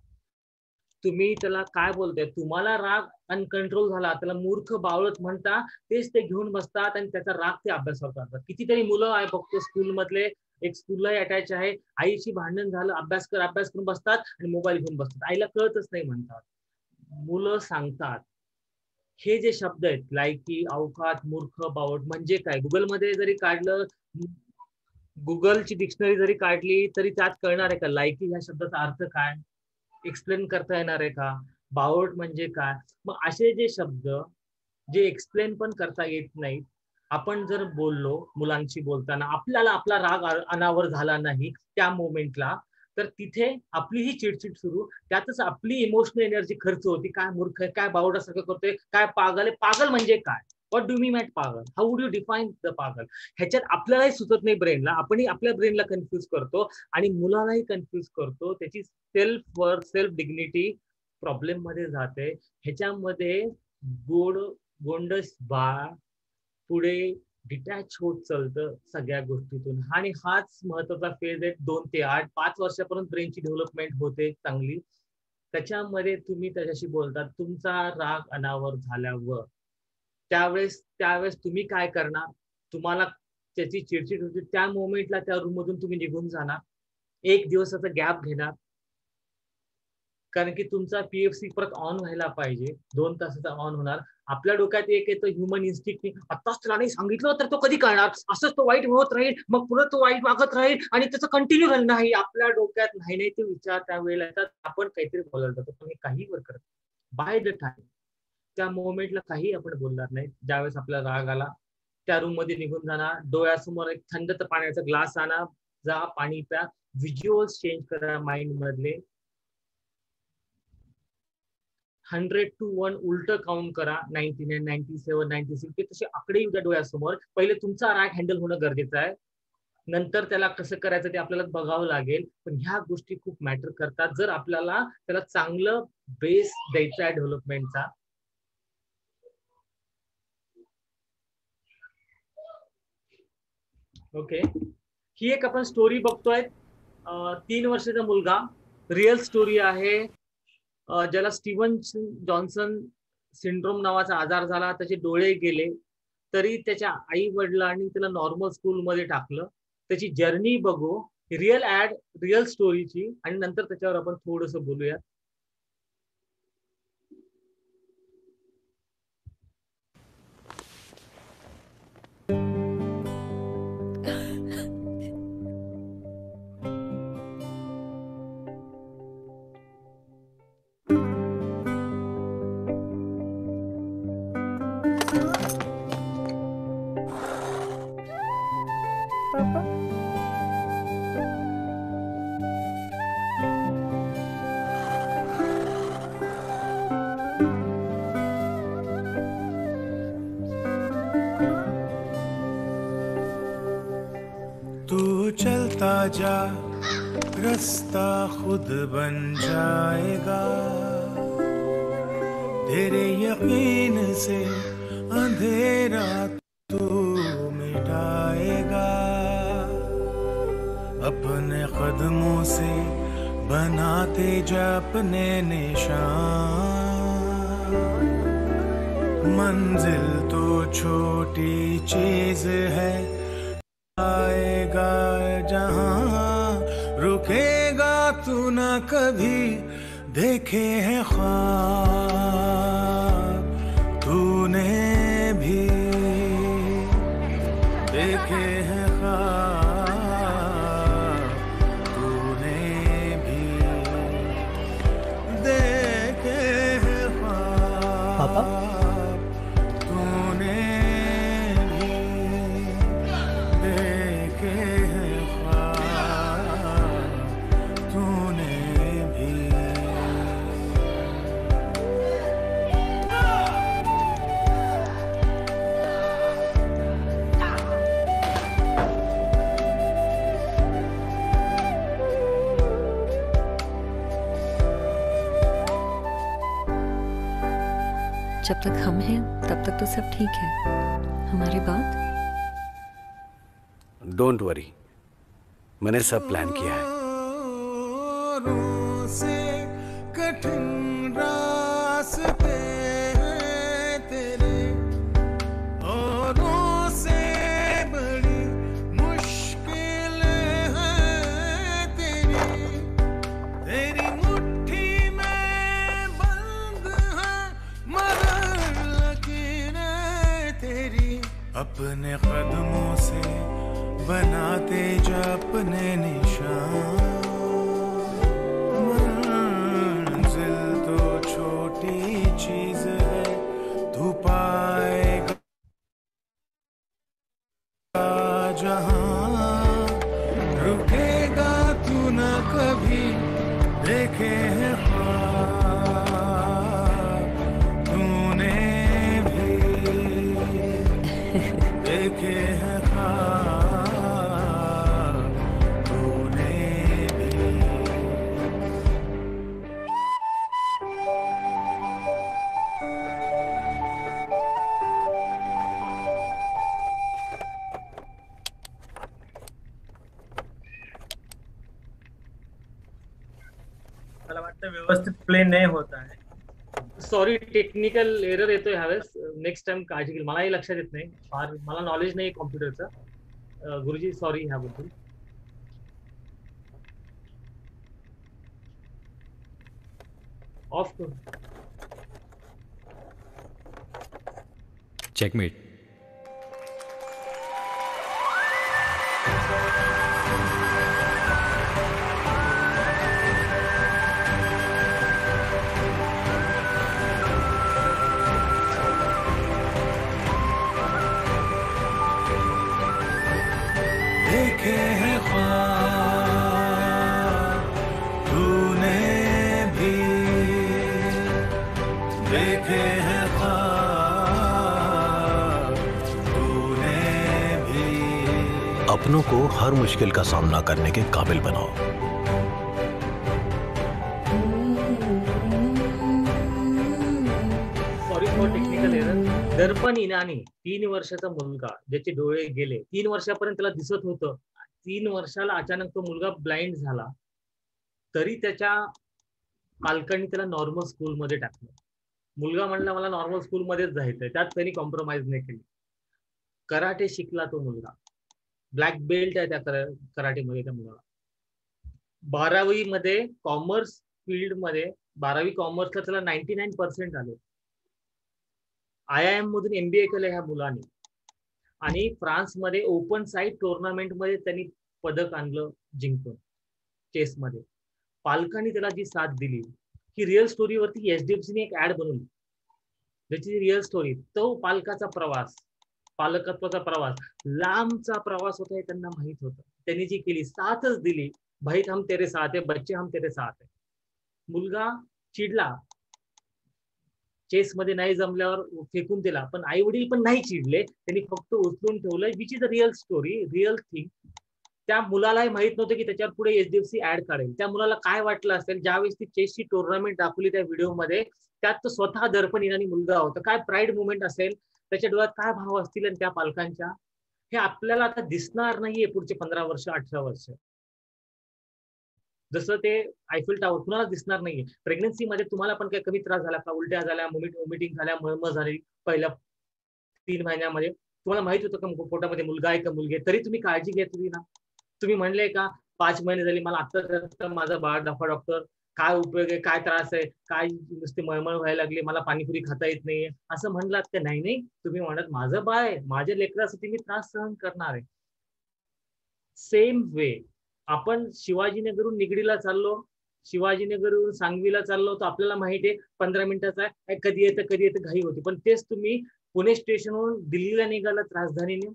B: तुम्ही त्याला काय बोलताय. तुम्हाला राग अनकंट्रोल झाला, त्याला मूर्ख बावळट म्हणता, तेच ते घेऊन बसतात आणि त्याचा राग ते अभ्यासावर करतात. कितीतरी मुलं आहे बघतो स्कूलमधले, एक स्कूललाही अटॅच आहे, आईशी भांडण झालं, अभ्यास करून बसतात आणि मोबाईल घेऊन बसतात. आईला कळतच नाही म्हणतात. मुलं सांगतात. हे जे शब्द आहेत, लायकी, अवकात, मूर्ख, बावट म्हणजे काय, गुगलमध्ये जरी काढलं, गुगलची डिक्शनरी जरी काढली तरी त्यात कळणार आहे का लायकी ह्या शब्दाचा अर्थ काय, एक्सप्लेन करता येणार आहे का, बावट म्हणजे काय. मग असे जे शब्द जे एक्सप्लेन पण करता येत नाहीत, आपण जर बोललो मुलांशी बोलताना, आपल्याला आपला राग अनावर झाला नाही त्या मोमेंटला, तर तिथे आपली ही चिडचिड सुरू, त्यातच आपली इमोशनल एनर्जी खर्च होती. काय मूर्ख आहे, काय बावडासारखं करतोय, काय पागल आहे. पागल म्हणजे काय, व्हॉट डू मी मॅट पागल, how would you define the पागल. ह्याच्यात आपल्यालाही सुचत नाही ब्रेनला, आपणही आपल्या ब्रेनला कन्फ्युज करतो आणि मुलालाही कन्फ्युज करतो. त्याची self worth, self dignity problem मध्ये जाते. ह्याच्यामध्ये गोंडस बाळ पुढे डिटॅच होत चालतं सगळ्या गोष्टीतून. आणि हाच महत्वाचा फेज आहे. 2 ते 8, 5 वर्षापर्यंत ब्रेनची डेव्हलपमेंट होते चांगली. त्याच्यामध्ये तुम्ही त्याच्याशी बोलतात, तुमचा राग अनावर झाल्यावर त्यावेळेस तुम्ही काय करणार, तुम्हाला त्याची चिडचिड होती, त्या मोमेंटला त्या रूम मधून तुम्ही निघून जाणार, 1 दिवसाचा गॅप घेणार, कारण की तुमचा पीएफसी परत ऑन व्हायला पाहिजे. 2 तासाचा ऑन होणार. आपल्या डोक्यात एक येतं ह्युमन इन्स्टिंक्ट, आताच त्याला नाही सांगितलं तर तो कधी कळणार, असंच तो वाईट होत राहील, मग पुढे तो वाईट वागत राहील आणि त्याचं कंटिन्यू राहील. नाही, आपल्या डोक्यात नाही ते विचार त्यावेळेला येतात. आपण काहीतरी बोलायला जातो, पण काही वर करत बाय द टाइम त्या मोमेंटला काही आपण बोलणार नाही. ज्यावेळेस आपला राग आला, त्या रूम मध्ये निघून जाणार, डोळ्यासमोर एक थंड पाण्याचा ग्लास आणा, जा पाणी प्या, व्हिज्युअल्स चेंज करा माइंड मधले, 100 to 1 उलट काउंट करा, 99, 97, 96 ते तसे आकडे उद्या डोळ्यासमोर. पहिले तुमचा राग हँडल होणं गरजेचं आहे, नंतर त्याला कसं करायचं ते आपल्याला बघावं लागेल. पण ह्या गोष्टी खूप मॅटर करतात जर आपल्याला त्याला चांगलं बेस द्यायचा आहे डेव्हलपमेंटचा. ओके, ही एक आपण स्टोरी बघतोय. 3 वर्षाचा मुलगा, रिअल स्टोरी आहे. ज्याला स्टीव्हन जॉन्सन सिंड्रोम नावाचा आजार झाला, त्याचे डोळे गेले, तरी त्याच्या आई वडिलांनी त्याला नॉर्मल स्कूलमध्ये टाकलं. त्याची जर्नी बघू, रिअल स्टोरीची, आणि नंतर त्याच्यावर आपण थोडंसं बोलूया.
E: Papa?
G: आजा रास्ता खुद बन जाएगा, तेरे यकीन से अंधेरा तू मिटाएगा, अपने कदमों से बनाते जा अपने निशान, मंजिल तो छोटी चीज है, आएगा जहां रुकेगा तू ना कभी, देखे हैं ख्वाब तूने भी, देखे हैं ख्वाब तूने भी, देखे हैं ख्वाब तूने भी, देखे हैं ख्वाब तूने भी।
H: जब तक हम हैं तब तक तो सब ठीक है, हमारे बाद
I: डोंट वरी, मैंने सब प्लान किया है।
G: से कठिन रास्ते हैं तेरे, औरों से बड़ी मुश्किल है तेरी, तेरी मुट्ठी में बंद है मगर लकीरें तेरी, अपने कदमों से बनाते जा अपने निशान, मंजिल तो छोटी चीज है, तू पाएगा जहां रुकेगा तू ना कभी, देखे हैं ख्वाब तूने भी, देखे हैं ख्वाब तूने भी।
A: मला वाटतं व्यवस्थित प्ले नाही होत आहे.
B: सॉरी, टेक्निकल एरर येतोय ह्यावेळेस. नेक्स्ट टाइम काळजी घेईल. मलाही लक्षात येत नाही, फार मला नॉलेज नाही कॉम्प्युटरचं. गुरुजी सॉरी ह्याबद्दल. ऑफ करू.
J: चेकमेट.
G: देखे हैं ख्वाब तूने भी, देखे हैं ख्वाब तूने भी।
K: अपनों को हर मुश्किल का सामना करने के काबिल बनाओ।
B: Sorry for technical error. Darpan Inani 3 वर्षाचा मुलगा, ज्याचे डोळे गेले, 3 वर्षापर्यंत त्याला दिसत होतं, 3 वर्षाला अचानक तो मुलगा ब्लाइंड झाला, तरी त्याच्या पालकांनी त्याला नॉर्मल स्कूलमध्ये टाकलं. मुलगा म्हणला मला नॉर्मल स्कूलमध्येच जायचंय, त्यात त्यांनी कॉम्प्रोमाइज नाही केली. कराटे शिकला तो मुलगा, ब्लॅक बेल्ट आहे त्या कराटेमध्ये त्या मुलाला. 12वी मध्ये कॉमर्स फील्डमध्ये, 12वी कॉमर्सला त्याला 99% आले. IIM मधून MBA केलं ह्या मुलाने, आणि फ्रान्समध्ये ओपन साइड टुर्नामेंटमध्ये त्यांनी पदक आणलं जिंकून चेसमध्ये. पालकांनी त्याला जी साथ दिली, ही रिअल स्टोरीवरती HDFCने एक ऍड बनवली, त्याची रिअल स्टोरी. तो पालकाचा प्रवास, पालकत्वाचा प्रवास, लांबचा प्रवास होता हे त्यांना माहित होतं. त्यांनी जी केली, साथच दिली. भाई हम तेरे साथ है, बच्चे हम तेरे साथ है. मुलगा चिडला, चेस मध्ये नाही जमल्यावर फेकून दिला, पण आई वडील पण नाही चिडले, त्यांनी फक्त उचलून ठेवलं. Which is a real story, real thing. त्या मुलालाही माहित नव्हतं की त्याच्यावर पुढे HDFC ऍड काढेल. त्या मुलाला काय वाटलं असेल ज्यावेळेस ती चेसची टुर्नामेंट दाखवली त्या व्हिडिओमध्ये, त्यात तो स्वतः दर्पण इराणी मुलगा होता. काय प्राईड मुवमेंट असेल, त्याच्या डोळ्यात काय भाव असतील आणि त्या पालकांच्या, हे आपल्याला आता दिसणार नाहीये पुढचे 15 वर्ष 18 वर्ष. जसं ते आयफेल टावर कुणाला दिसणार नाहीये. प्रेग्नन्सीमध्ये तुम्हाला पण काही कमी त्रास झाला का, उलट्या झाल्या, वॉमिटिंग झाल्या, मळमळ झाली पहिल्या 3 महिन्यामध्ये, तुम्हाला माहित होतं का पोटामध्ये मुलगा आहे का मुलगी आहे, तरी तुम्ही काळजी घेतली ना? तुम्ही म्हणले का 5 महिने झाले मला आता माझा बाळ दाखवा डॉक्टर, काय उपयोग आहे, काय त्रास आहे, काय नुसती मळमळ व्हायला लागली, मला पाणीपुरी खाता येत नाहीये, असं म्हणलात का? नाही, तुम्ही म्हणत माझं बाळ आहे, माझ्या लेकरासाठी मी त्रास सहन करणार आहे. सेम वे आपण शिवाजीनगरहून निगडीला चाललो, शिवाजीनगरहून सांगवीला चाललो, तर आपल्याला माहिती आहे 15 मिनिटाचा आहे, कधी येतं घाई होती. पण तेच तुम्ही पुणे स्टेशनवरून दिल्लीला निघालात राजधानीने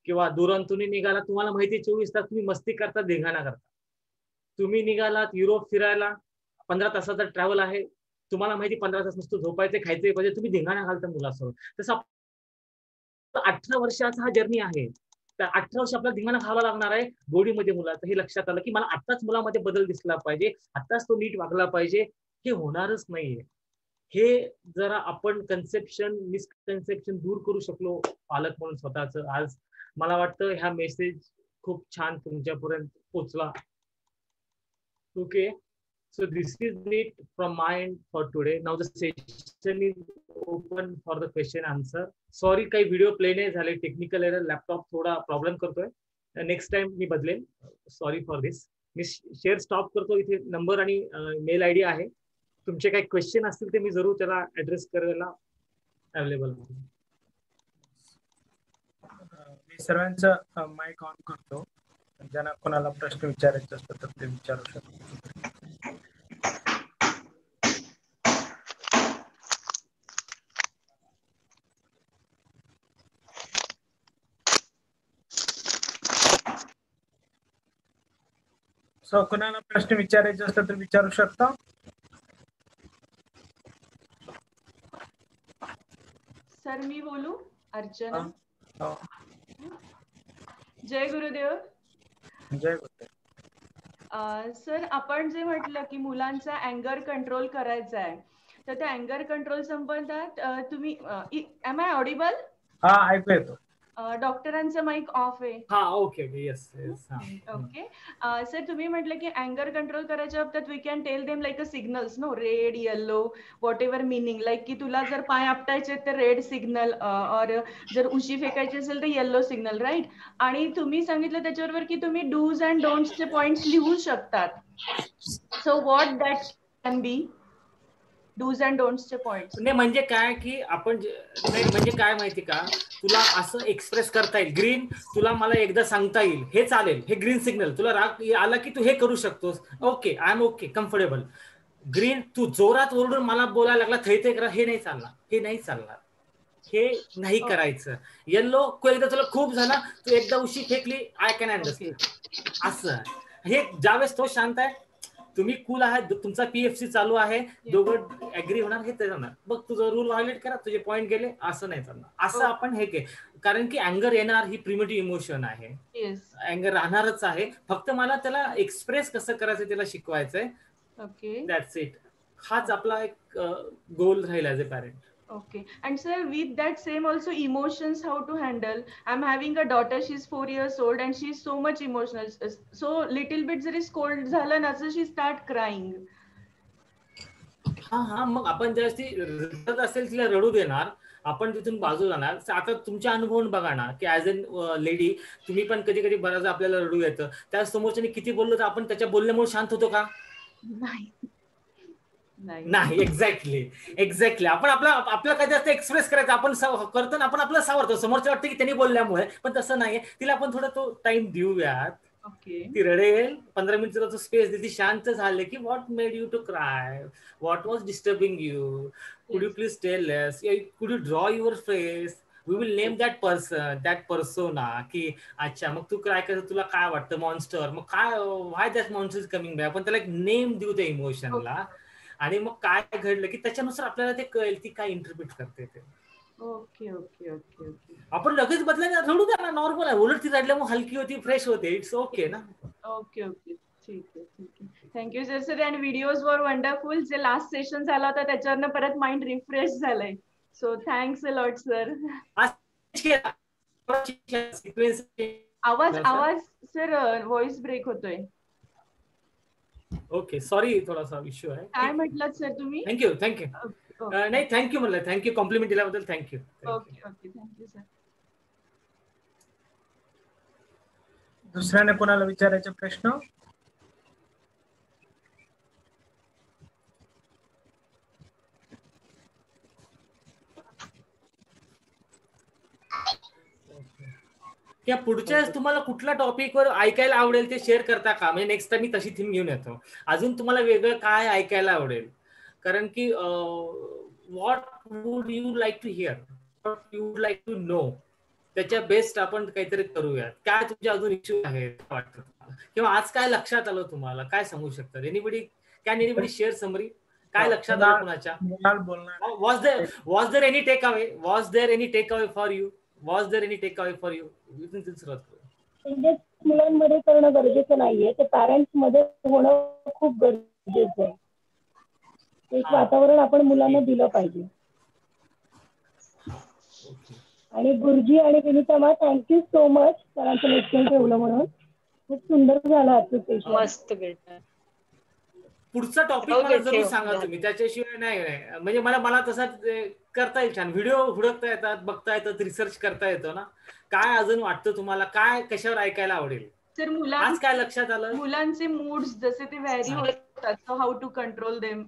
B: किंवा दुरांतून निघाला, तुम्हाला माहिती 24 तास तुम्ही मस्ती करता, धिंगाणा करता. तुम्ही निघालात युरोप फिरायला, 15 तासाचा ट्रॅव्हल आहे, तुम्हाला माहिती 15 तास नुसतं झोपायचं, खायचं पाहिजे, तुम्ही धिंगाणा घालता मुलासोबत. तसं 18 वर्षाचा हा जर्नी आहे. तर 18 वर्ष आपल्याला धिंगाणा खावा लागणार आहे गोडीमध्ये मुलाचं. हे लक्षात आलं की मला आत्ताच मुलामध्ये बदल दिसला पाहिजे, आत्ताच तो नीट वागला पाहिजे, हे होणारच नाहीये. हे जरा आपण मिसकन्सेप्शन दूर करू शकलो पालक म्हणून स्वतःच. आज मला वाटतं ह्या मेसेज खूप छान तुमच्यापर्यंत पोहोचला. Okay, so this is it from my end for today. Now the session is open for the question answer. Sorry काही व्हिडिओ प्ले नाही झाले, टेक्निकल एरर, लॅपटॉप थोडा प्रॉब्लेम करतोय. नेक्स्ट टाइम मी बदलेल, sorry for this. Me share stop करतो. इथे number आणि mail ID आहे, तुमचे काही क्वेश्चन असतील ते मी जरूर त्याला ऍड्रेस करायला अवेलेबल आहे.
A: मी सर्वांचं माईक ऑन करतो, ज्यांना कोणाला प्रश्न विचारायचे असतात तर ते विचारू शकतो. सो कोणाला प्रश्न विचारायचे असतात तर विचारू शकता.
J: सर मी बोलू? अर्चना.
A: हो.
J: जय गुरुदेव.
A: जय गुरुदेव.
J: सर आपण जे म्हटलं की मुलांचा अँगर कंट्रोल करायचा आहे, तर त्या अँगर कंट्रोल संबंधात तुम्ही एम आय ऑडिबल?
A: हा, ऐकू येतो.
J: डॉक्टरांचा माईक ऑफ आहे.
B: हा, ओके, येस.
J: ओके सर, तुम्ही म्हटलं की अँगर कंट्रोल करायच्या बाबतीत we can tell them like a signals, no, red, yellow, whatever meaning, like की तुला जर पाय आपटायचे तर रेड सिग्नल, और जर उशी फेकायची असेल तर येलो सिग्नल, राईट? आणि तुम्ही सांगितलं त्याच्याबरोबर की तुम्ही डूज अँड डोंट्सचे पॉइंट्स लिहू शकतात. So what that can be dos and डोंट्सचे पॉइंट्स?
B: नाही म्हणजे काय की आपण नाही म्हणजे काय माहिती का, तुला असं एक्सप्रेस करता येईल. ग्रीन तुला मला एकदा सांगता येईल, हे चालेल, हे ग्रीन सिग्नल. तुला राग आला की तू हे करू शकतोस, okay, I am okay, comfortable. Green तू जोरात ओरडून मला बोलायला लागला, थैते करा, हे नाही चालणार, हे नाही चालणार, हे नाही करायचं. येल्लो एकदा तुला खूप झाला, तू एकदा उशी फेकली, आय कॅन अंडरस्टँड. असं हे ज्यावेळेस तो शांत आहे, तुम्ही कूल आहात, तुमचा PFC चालू आहे, दोघं ऍग्री होणार, हे ते जाणार. बघ तुझं रूल व्हायलेट करा, तुझे पॉईंट गेले, असं नाही चालणार. असं आपण हे के, कारण की अँगर येणार ही प्रिमिटिव्ह इमोशन आहे, अँगर राहणारच आहे. फक्त मला त्याला एक्सप्रेस कसं करायचं त्याला शिकवायचंय.
J: Okay,
B: that's it. हाच आपला एक गोल राहील as a parent.
J: Okay, and sir, with that same also emotions, how to handle? I'm having a daughter, she's 4 years old and she's so much emotional. So little bit जरी scold झालं ना, so she start crying.
B: हा, मग आपण ज्या रडत असेल तिला रडू देणार, आपण तिथून बाजू जाणार. आता तुमच्या अनुभवून बघा ना की ऍज अ लेडी तुम्ही पण कधी कधी बऱ्याच आपल्याला रडू येतं. त्या समोरच्याने किती बोललो तर आपण त्याच्या बोलण्यामुळे शांत होतो का? नाही. एक्झॅक्टली. आपण आपलं काय जास्त एक्सप्रेस करायचं, आपण करतो ना, आपण आपलं सावरतो. समोरच्या वाटतं की त्यांनी बोलल्यामुळे, पण तसं नाहीये. तिला आपण थोडा तो टाइम देऊयात. ती रडेल, 15 मिनिटचा तो स्पेस दे, ती शांत झाले की what made you to cry, what was disturbing you, could you please tell us, could you draw your face, we will name that person, that persona, की अच्छा मग तू काय करत, तुला काय वाटतं, मॉन्स्टर, मग काय, why that monster is coming back. आपण त्याला एक नेम देऊ त्या इमोशनला, आणि मग काय घडलं की त्याच्यानुसार आपल्याला ते कळेल ती काय इंटरप्रिट करते ते.
J: ओके ओके ओके ओके
B: आपण लगेच बदलायला रडू द्या ना, नॉर्मल आहे. उलट ती रडल्यामुळे हलकी होती, फ्रेश होते. इट्स ओके ना.
J: ओके ओके ठीक आहे ठीक आहे. Thank you sir. सर आणि व्हिडिओज वर वंडरफुल. जे लास्ट सेशन झाला होता त्याच्यावरनं परत माइंड रिफ्रेश झालंय. So thanks a lot sir. आवाज सर व्हॉइस ब्रेक होतोय.
B: ओके सॉरी, थोडासा इश्यू आहे.
J: काय म्हटलात सर तुम्ही?
B: थँक्यू. नाही थँक्यू म्हणलं. थँक्यू कॉम्प्लिमेंट दिल्याबद्दल thank you.
J: Okay okay thank you sir.
A: दुसऱ्याने कोणाला विचारायचे प्रश्न?
B: या पुढच्या तुम्हाला कुठल्या टॉपिकवर ऐकायला आवडेल ते शेअर करता का? म्हणजे नेक्स्ट टाइम मी तशी थीम घेऊन येतो. अजून तुम्हाला वेगळं काय ऐकायला आवडेल? कारण की what would you like to hear, what you would like to know, त्याच्या बेस्ट आपण काहीतरी करूयात. काय तुमचे अजून इश्यू आहेत वाटतं किंवा आज काय लक्षात आलं तुम्हाला, काय सांगू शकतात? Anybody share summary. काय लक्षात आलं कुणाच्या? Was there any takeaway for you? Was there any takeaway for you?
L: मुलांमध्ये करणं गरजेचं नाहीये, ते पॅरेंट्स मध्ये होणं खूप गरजेचं आहे. एक वातावरण आपण मुलांना दिलं पाहिजे. आणि गुरुजी आणि विनीता, थँक्यू सो मच सरांचं लेक्चर ठेवलं म्हणून. खूप सुंदर झालं आजचं सेशन.
M: मस्त बेटा.
B: पुढचा टॉपिक मला जरूर सांगा तुम्ही, त्याच्याशिवाय नाही. म्हणजे मला तसा करता येईल. छान व्हिडिओ हुडकता येतात, बघता येतात, रिसर्च करता येतो ना. काय अजून वाटतं तुम्हाला, काय कशावर ऐकायला आवडेल?
J: सर
B: आज काय लक्षात आलं?
J: मुलांचे मूड्स जसे ते व्हॅरी होतात, so how to control them.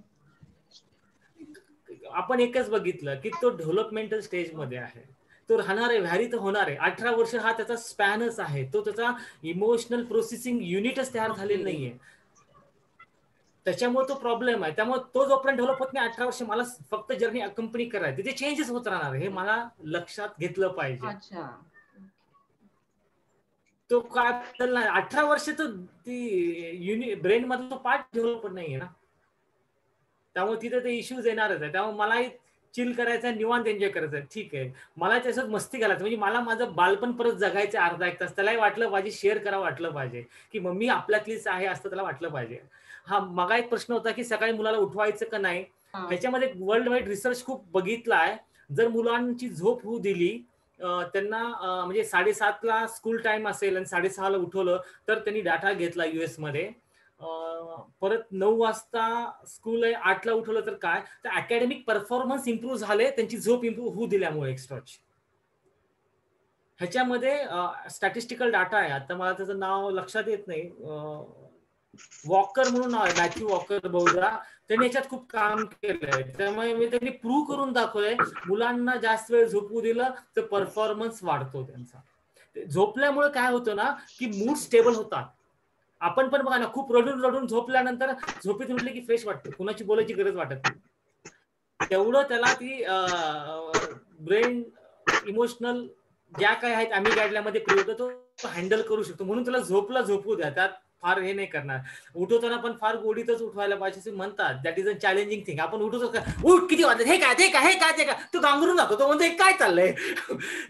B: आपण एकच बघितलं की तो डेव्हलपमेंटल स्टेज मध्ये आहे, तो राहणार आहे, व्हॅरी तर होणार आहे. 18 वर्ष हा त्याचा स्पॅनच आहे. तो त्याचा इमोशनल प्रोसेसिंग युनिटच तयार झालेलं नाहीये, त्याच्यामुळे तो प्रॉब्लेम आहे. त्यामुळे तो जोपर्यंत डेव्हलप होत नाही 18 वर्ष, मला फक्त जर्नी अकंपनी करायची, तिथे चेंजेस होत राहणार, हे मला लक्षात घेतलं पाहिजे. तो काय बदलणार? 18 वर्ष तर ती ब्रेन मधला तो पार्ट डेव्हलप नाहीये ना, त्यामुळे तिथे ते इश्यूज येणारच आहे. त्यामुळे मलाही चिल करायचं आहे, निवांत एन्जॉय करायचं आहे. ठीक आहे, मला त्याच्यात मस्ती घालायचं, म्हणजे मला माझं बालपण परत जगायचं अर्धा एक तास. त्यालाही वाटलं पाहिजे, शेअर करावं वाटलं पाहिजे की मम्मी आपल्यातलीच आहे असं त्याला वाटलं पाहिजे. हा मगा एक प्रश्न होता की सकाळी मुलाला उठवायचं का नाही. ह्याच्यामध्ये वर्ल्ड वाईड रिसर्च खूप बघितला आहे. जर मुलांची झोप होऊ दिली, त्यांना म्हणजे 7:30ला स्कूल टाइम असेल आणि 6:30ला उठवलं तर त्यांनी डाटा घेतला US मध्ये. परत 9 वाजता स्कूल आहे, 8ला उठवलं तर काय, तर अकॅडमिक परफॉर्मन्स इम्प्रूव्ह झाले त्यांची झोप इम्प्रूव्ह होऊ दिल्यामुळे एक्स्ट्राची. ह्याच्यामध्ये स्टॅटिस्टिकल डाटा आहे, आता मला त्याचं नाव लक्षात येत नाही, वॉकर म्हणून नाव आहे, मॅथ्यू वॉकर बहुधा. त्यांनी याच्यात खूप काम केलंय. त्यामुळे मी त्यांनी प्रूव्ह करून दाखवलंय, मुलांना जास्त वेळ झोपू दिलं तर परफॉर्मन्स वाढतो त्यांचा. झोपल्यामुळे काय होतं ना की मूड स्टेबल होतात. आपण पण बघा ना, खूप रडून रडून झोपल्यानंतर झोपेत उठले की फ्रेश वाटतं, कुणाची बोलायची गरज वाटत नाही. तेवढं त्याला ती ब्रेन इमोशनल ज्या काय आहेत आम्ही गाडल्यामध्ये प्रयोग तो हँडल करू शकतो. म्हणून त्याला झोपू द्या, त्यात फार हे नाही करणार. उठवताना पण फार गोडीतच उठवायला पाहिजे असे म्हणतात. That is a challenging thing. आपण उठवतो का, उठ किती वाजले, हे काय तो गांगरून जातो, तो म्हणतो काय चाललंय,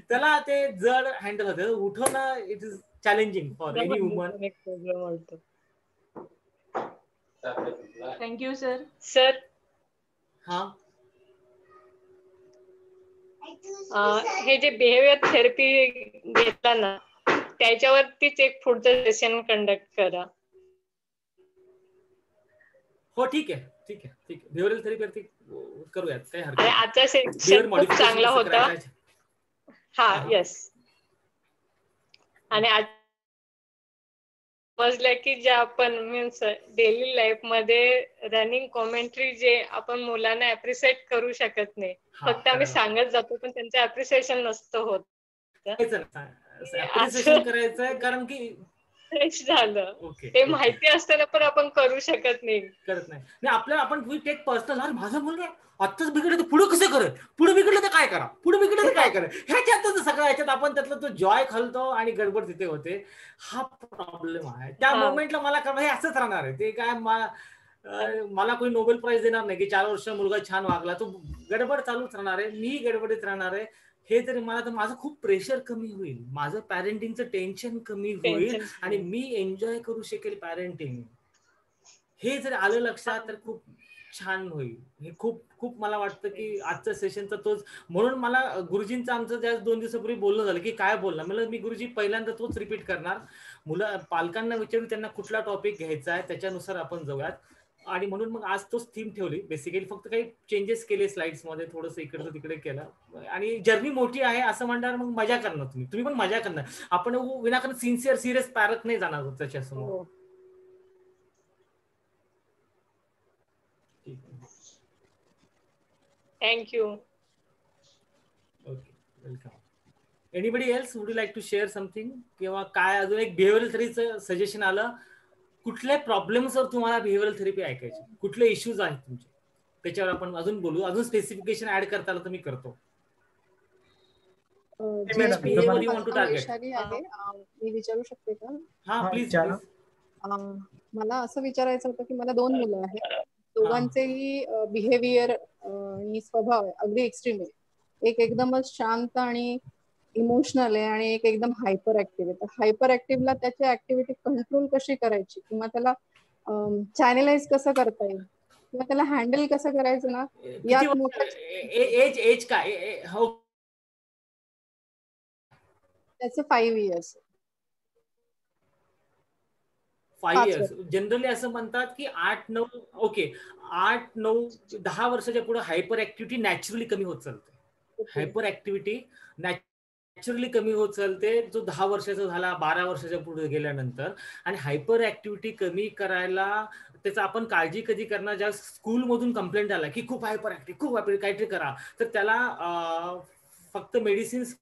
B: त्याला ते जड हँडल होते. उठवणं it is challenging for any woman.
J: Thank you sir.
M: Sir हे जे बिहेवियर थेरपी घेतला ना, त्याच्यावरतीच एक पुढचं सेशन कंडक्ट करा.
B: हो ठीक आहे. बिहेवियरल थेरपी करूयात, काही हरकत नाही.
M: आजचा सेशन खूप चांगला होता. येस. आणि आज समजलं की जे आपण मीन्स डेली लाईफ मध्ये रनिंग कॉमेंट्री जे आपण मुलांना अप्रिशिएट करू शकत नाही, फक्त आम्ही सांगत जातो पण त्यांचं अप्रिशिएशन नसतं होत.
B: करायचंय कारण की
M: झालं ते माहिती असताना पण आपण करू शकत नाही,
B: करत नाही. आपल्याला आपण टेक पर्सनल, अरे माझा मुलगा आत्ताच बिघडलं तर पुढे कसं करत, पुढे बिघडलं तर काय करा, पुढे बिघडलं तर काय करा, ह्याच्यातच सगळं ह्याच्यात आपण त्यातला तो जॉय खालतो आणि गडबड तिथे होते. हा प्रॉब्लेम आहे. त्या मोमेंटला मला कळलं हे असंच राहणार आहे. ते काय मला कोणी नोबेल प्राइज देणार नाही की 4 वर्ष मुलगा छान वागला, तो गडबड चालूच राहणार आहे, मी गडबडीत राहणार आहे. हे तरी मला तर माझं खूप प्रेशर कमी होईल, माझं पॅरेंटिंगचं टेन्शन कमी होईल आणि मी एन्जॉय करू शकेल पॅरेंटिंग. हे जर आलं लक्षात तर खूप छान होईल. हे खूप खूप मला वाटतं की आजच्या सेशनचा तोच. म्हणून मला गुरुजींचं आमचं त्या 2 दिवसापूर्वी बोलणं झालं की काय बोलणार. मला मी गुरुजी पहिल्यांदा तोच रिपीट करणार, पालकांना विचारून त्यांना कुठला टॉपिक घ्यायचा आहे त्याच्यानुसार आपण जाऊयात. आणि म्हणून मग आज तोच थीम ठेवली. बेसिकली फक्त काही चेंजेस केले स्लाइड्स मध्ये, थोडंसं इकडचं तिकडे केलं. आणि जर्नी मोठी आहे असं म्हणणार, मग मजा करणार तुम्ही पण मजा करणार. आपण विनाकारण सिरियस पॅरत नाही जाणार त्याच्यासमोर.
M: Thank you.
B: Okay, welcome. Anybody else would you like to share something? किंवा काय अजून एक बिहेवियरल थेरपीचं सजेशन आलं, कुठल्या प्रॉब्लेम्सवर तुम्हाला बिहेवियरल थेरपी ऐकायची, कुठले इश्यूज आहेत तुमचे, त्याच्यावर आपण अजून बोलू. अजून स्पेसिफिकेशन ऍड करता आलं तर मी करतो.
N: मी विचारू शकते का?
B: हा प्लीज.
N: मला असं विचारायचं होतं की मला 2 मुलं आहेत, दोघांचेही बिहेवियर आणि स्वभाव अगदी एक्स्ट्रीम आहे. एक एकदमच शांत आणि इमोशनल आहे आणि एक एकदम हायपर ऍक्टिव्ह आहे. तर हायपर ऍक्टिव्हला त्याची ऍक्टिव्हिटी कंट्रोल कशी करायची किंवा त्याला चॅनलाइज कसं करता येईल किंवा त्याला हँडल कसं करायचं ना, यात
B: एज काय हो,
N: त्याचं 5 years.
B: 5 years. जनरली असं म्हणतात की 8-9 ओके 8-9 10 वर्षाच्या पुढे हायपर ऍक्टिव्हिटी नॅचरली कमी होत चालते. हायपर ऍक्टिव्हिटी नॅचरली कमी होत चालते जो 10 वर्षाचा झाला, 12 वर्षाच्या पुढे गेल्यानंतर. आणि हायपर ऍक्टिव्हिटी कमी करायला त्याचा आपण काळजी कधी करणार, ज्या स्कूलमधून कंप्लेंट आला की खूप हायपर ऍक्टिव्ह काहीतरी करा, तर त्याला फक्त मेडिसिन्स.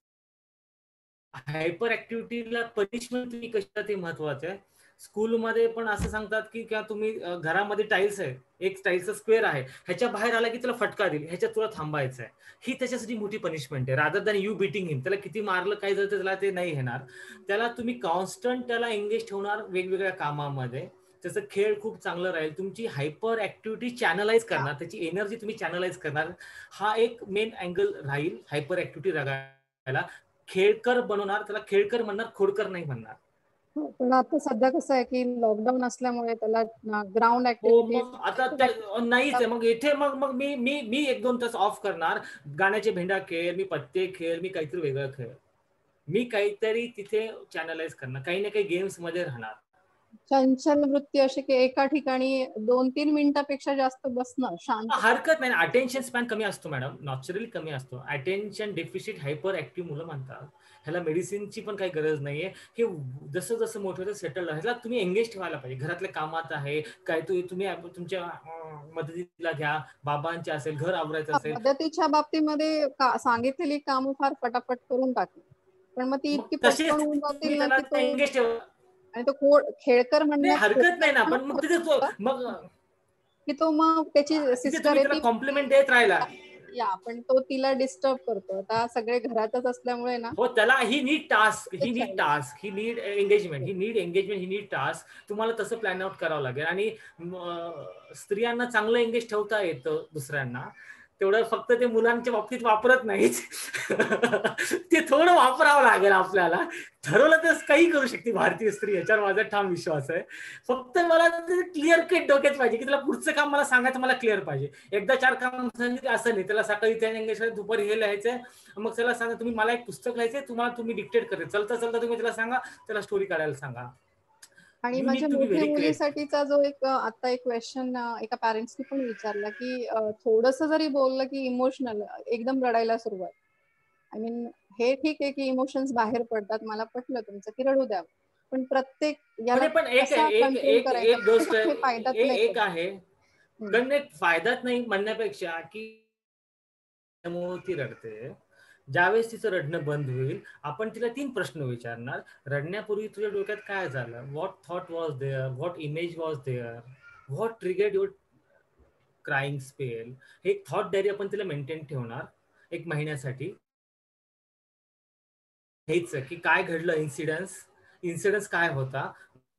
B: हायपर ऍक्टिव्हिटीला पनिशमेंट तुम्ही कशा, ते महत्वाचं आहे. स्कूलमध्ये पण असं सांगतात की किंवा तुम्ही घरामध्ये टाईल्स आहे, एक टाईल्सचा स्क्वेअर आहे, ह्याच्या बाहेर आला की त्याला फटका देईल, ह्याच्यात तुला थांबायचं आहे. ही त्याच्यासाठी मोठी पनिशमेंट आहे. रादर दॅन यू बीटिंग हिम. त्याला किती मारलं काय झालं त्याला ते नाही येणार. त्याला तुम्ही कॉन्स्टंट त्याला एंगेज ठेवणार वेगवेगळ्या कामामध्ये. त्याचं खेळ खूप चांगलं राहील. तुमची हायपर ऍक्टिव्हिटी चॅनलाइज करणार, त्याची एनर्जी तुम्ही चॅनलाइज करणार. हा एक मेन अँगल राहील हायपर ऍक्टिव्हिटी रागायला. खेळकर बनवणार, त्याला खेळकर म्हणणार, खोडकर नाही म्हणणार.
N: पण आता सध्या कसं आहे की लॉकडाऊन असल्यामुळे त्याला ग्राउंड ऍक्टिव्हिटी
B: आता नाहीच आहे. मग इथे मग मी 1-2 तास ऑफ करणार, गाण्याचे भेंडा खेळ, मी पत्ते खेळ, मी काहीतरी वेगळं खेळ, मी काहीतरी तिथे चॅनलाइज करणार, काही ना काही गेम्स मध्ये राहणार.
N: चंचल वृत्ती अशी की एका ठिकाणी 2-3 मिनिटापेक्षा जास्त बसणं शांत
B: हरकत नाही. अटेन्शन स्पॅन कमी असतो मॅडम, नॅचरली कमी असतो. अटेन्शन डेफिसिट हायपर ऍक्टिव्ह मुलं म्हणतात. ह्याला मेडिसिनची पण काही गरज नाहीये. हे जसं जसं मोठं होतं सेटल ह्याला तुम्ही एंगेज ठेवायला पाहिजे. घरातल्या कामात आहे काय, तुम्ही तुमच्या मदतीला घ्या, बाबांचे असेल, घर आवरायचं असेल.
N: मदतीच्या बाबतीमध्ये सांगितलेली कामं फार पटापट करून टाकली, पण मग ती इतकी पटकन होऊन जातील ना की आणि तो खेळकर म्हणणे
B: हरकत नाही ना, पण मग तिथे मग
N: की तो मग त्याची सिस्टर आहे ती
B: कॉम्प्लिमेंट देत राहिला,
N: पण तो तिला डिस्टर्ब करतो. आता सगळे घरातच असल्यामुळे ना,
B: हो त्याला ही नीड टास्क, ही नीड एंगेजमेंट, ही नीड टास्क. तुम्हाला तसं प्लॅन आउट करावं लागेल. आणि स्त्रियांना चांगलं एंगेज ठेवता येतं दुसऱ्यांना, तेवढं फक्त ते मुलांच्या बाबतीत वापरत नाहीत. ते थोडं वापरावं लागेल आपल्याला. ठरवलं तर काही करू शकते भारतीय स्त्री, याच्यावर माझा ठाम विश्वास आहे. फक्त मला क्लिअर कट डोक्यात पाहिजे की त्याला पुढचं काम मला सांगायचं, मला क्लिअर पाहिजे. एकदा 4 काम सांगितलं असं नाही. त्याला सकाळी त्या एंगेज, दुपारी हे लिहायचंय, मग त्याला सांगा तुम्ही मला एक पुस्तक लिहायचंय, तुम्ही डिक्टेट करेल, चलता चलता तुम्ही त्याला सांगा, त्याला स्टोरी काढायला सांगा.
N: आणि माझ्या मोठ्या मुलीसाठीचा जो आता एक क्वेश्चन एका पॅरेंट्सनी पण विचारला की थोडंसं जरी बोललं की इमोशनल एकदम रडायला सुरुवात. आय मीन हे ठीक आहे की इमोशन्स बाहेर पडतात, मला पटलं तुमचं की रडू द्यावं, पण प्रत्येक याला
B: पण एक गोष्ट एक आहे, फायदाच नाही म्हणण्यापेक्षा की ती रडते, ज्यावेळेस तिचं रडणं बंद होईल आपण तिला 3 प्रश्न विचारणार. रडण्यापूर्वी तुझ्या डोक्यात काय झालं, what thought was there, what image was there, what triggered your crying spell. हे एक थॉट डायरी आपण तिला मेंटेन ठेवणार 1 महिन्यासाठी. हेच की काय घडलं, इन्सिडन्स काय होता,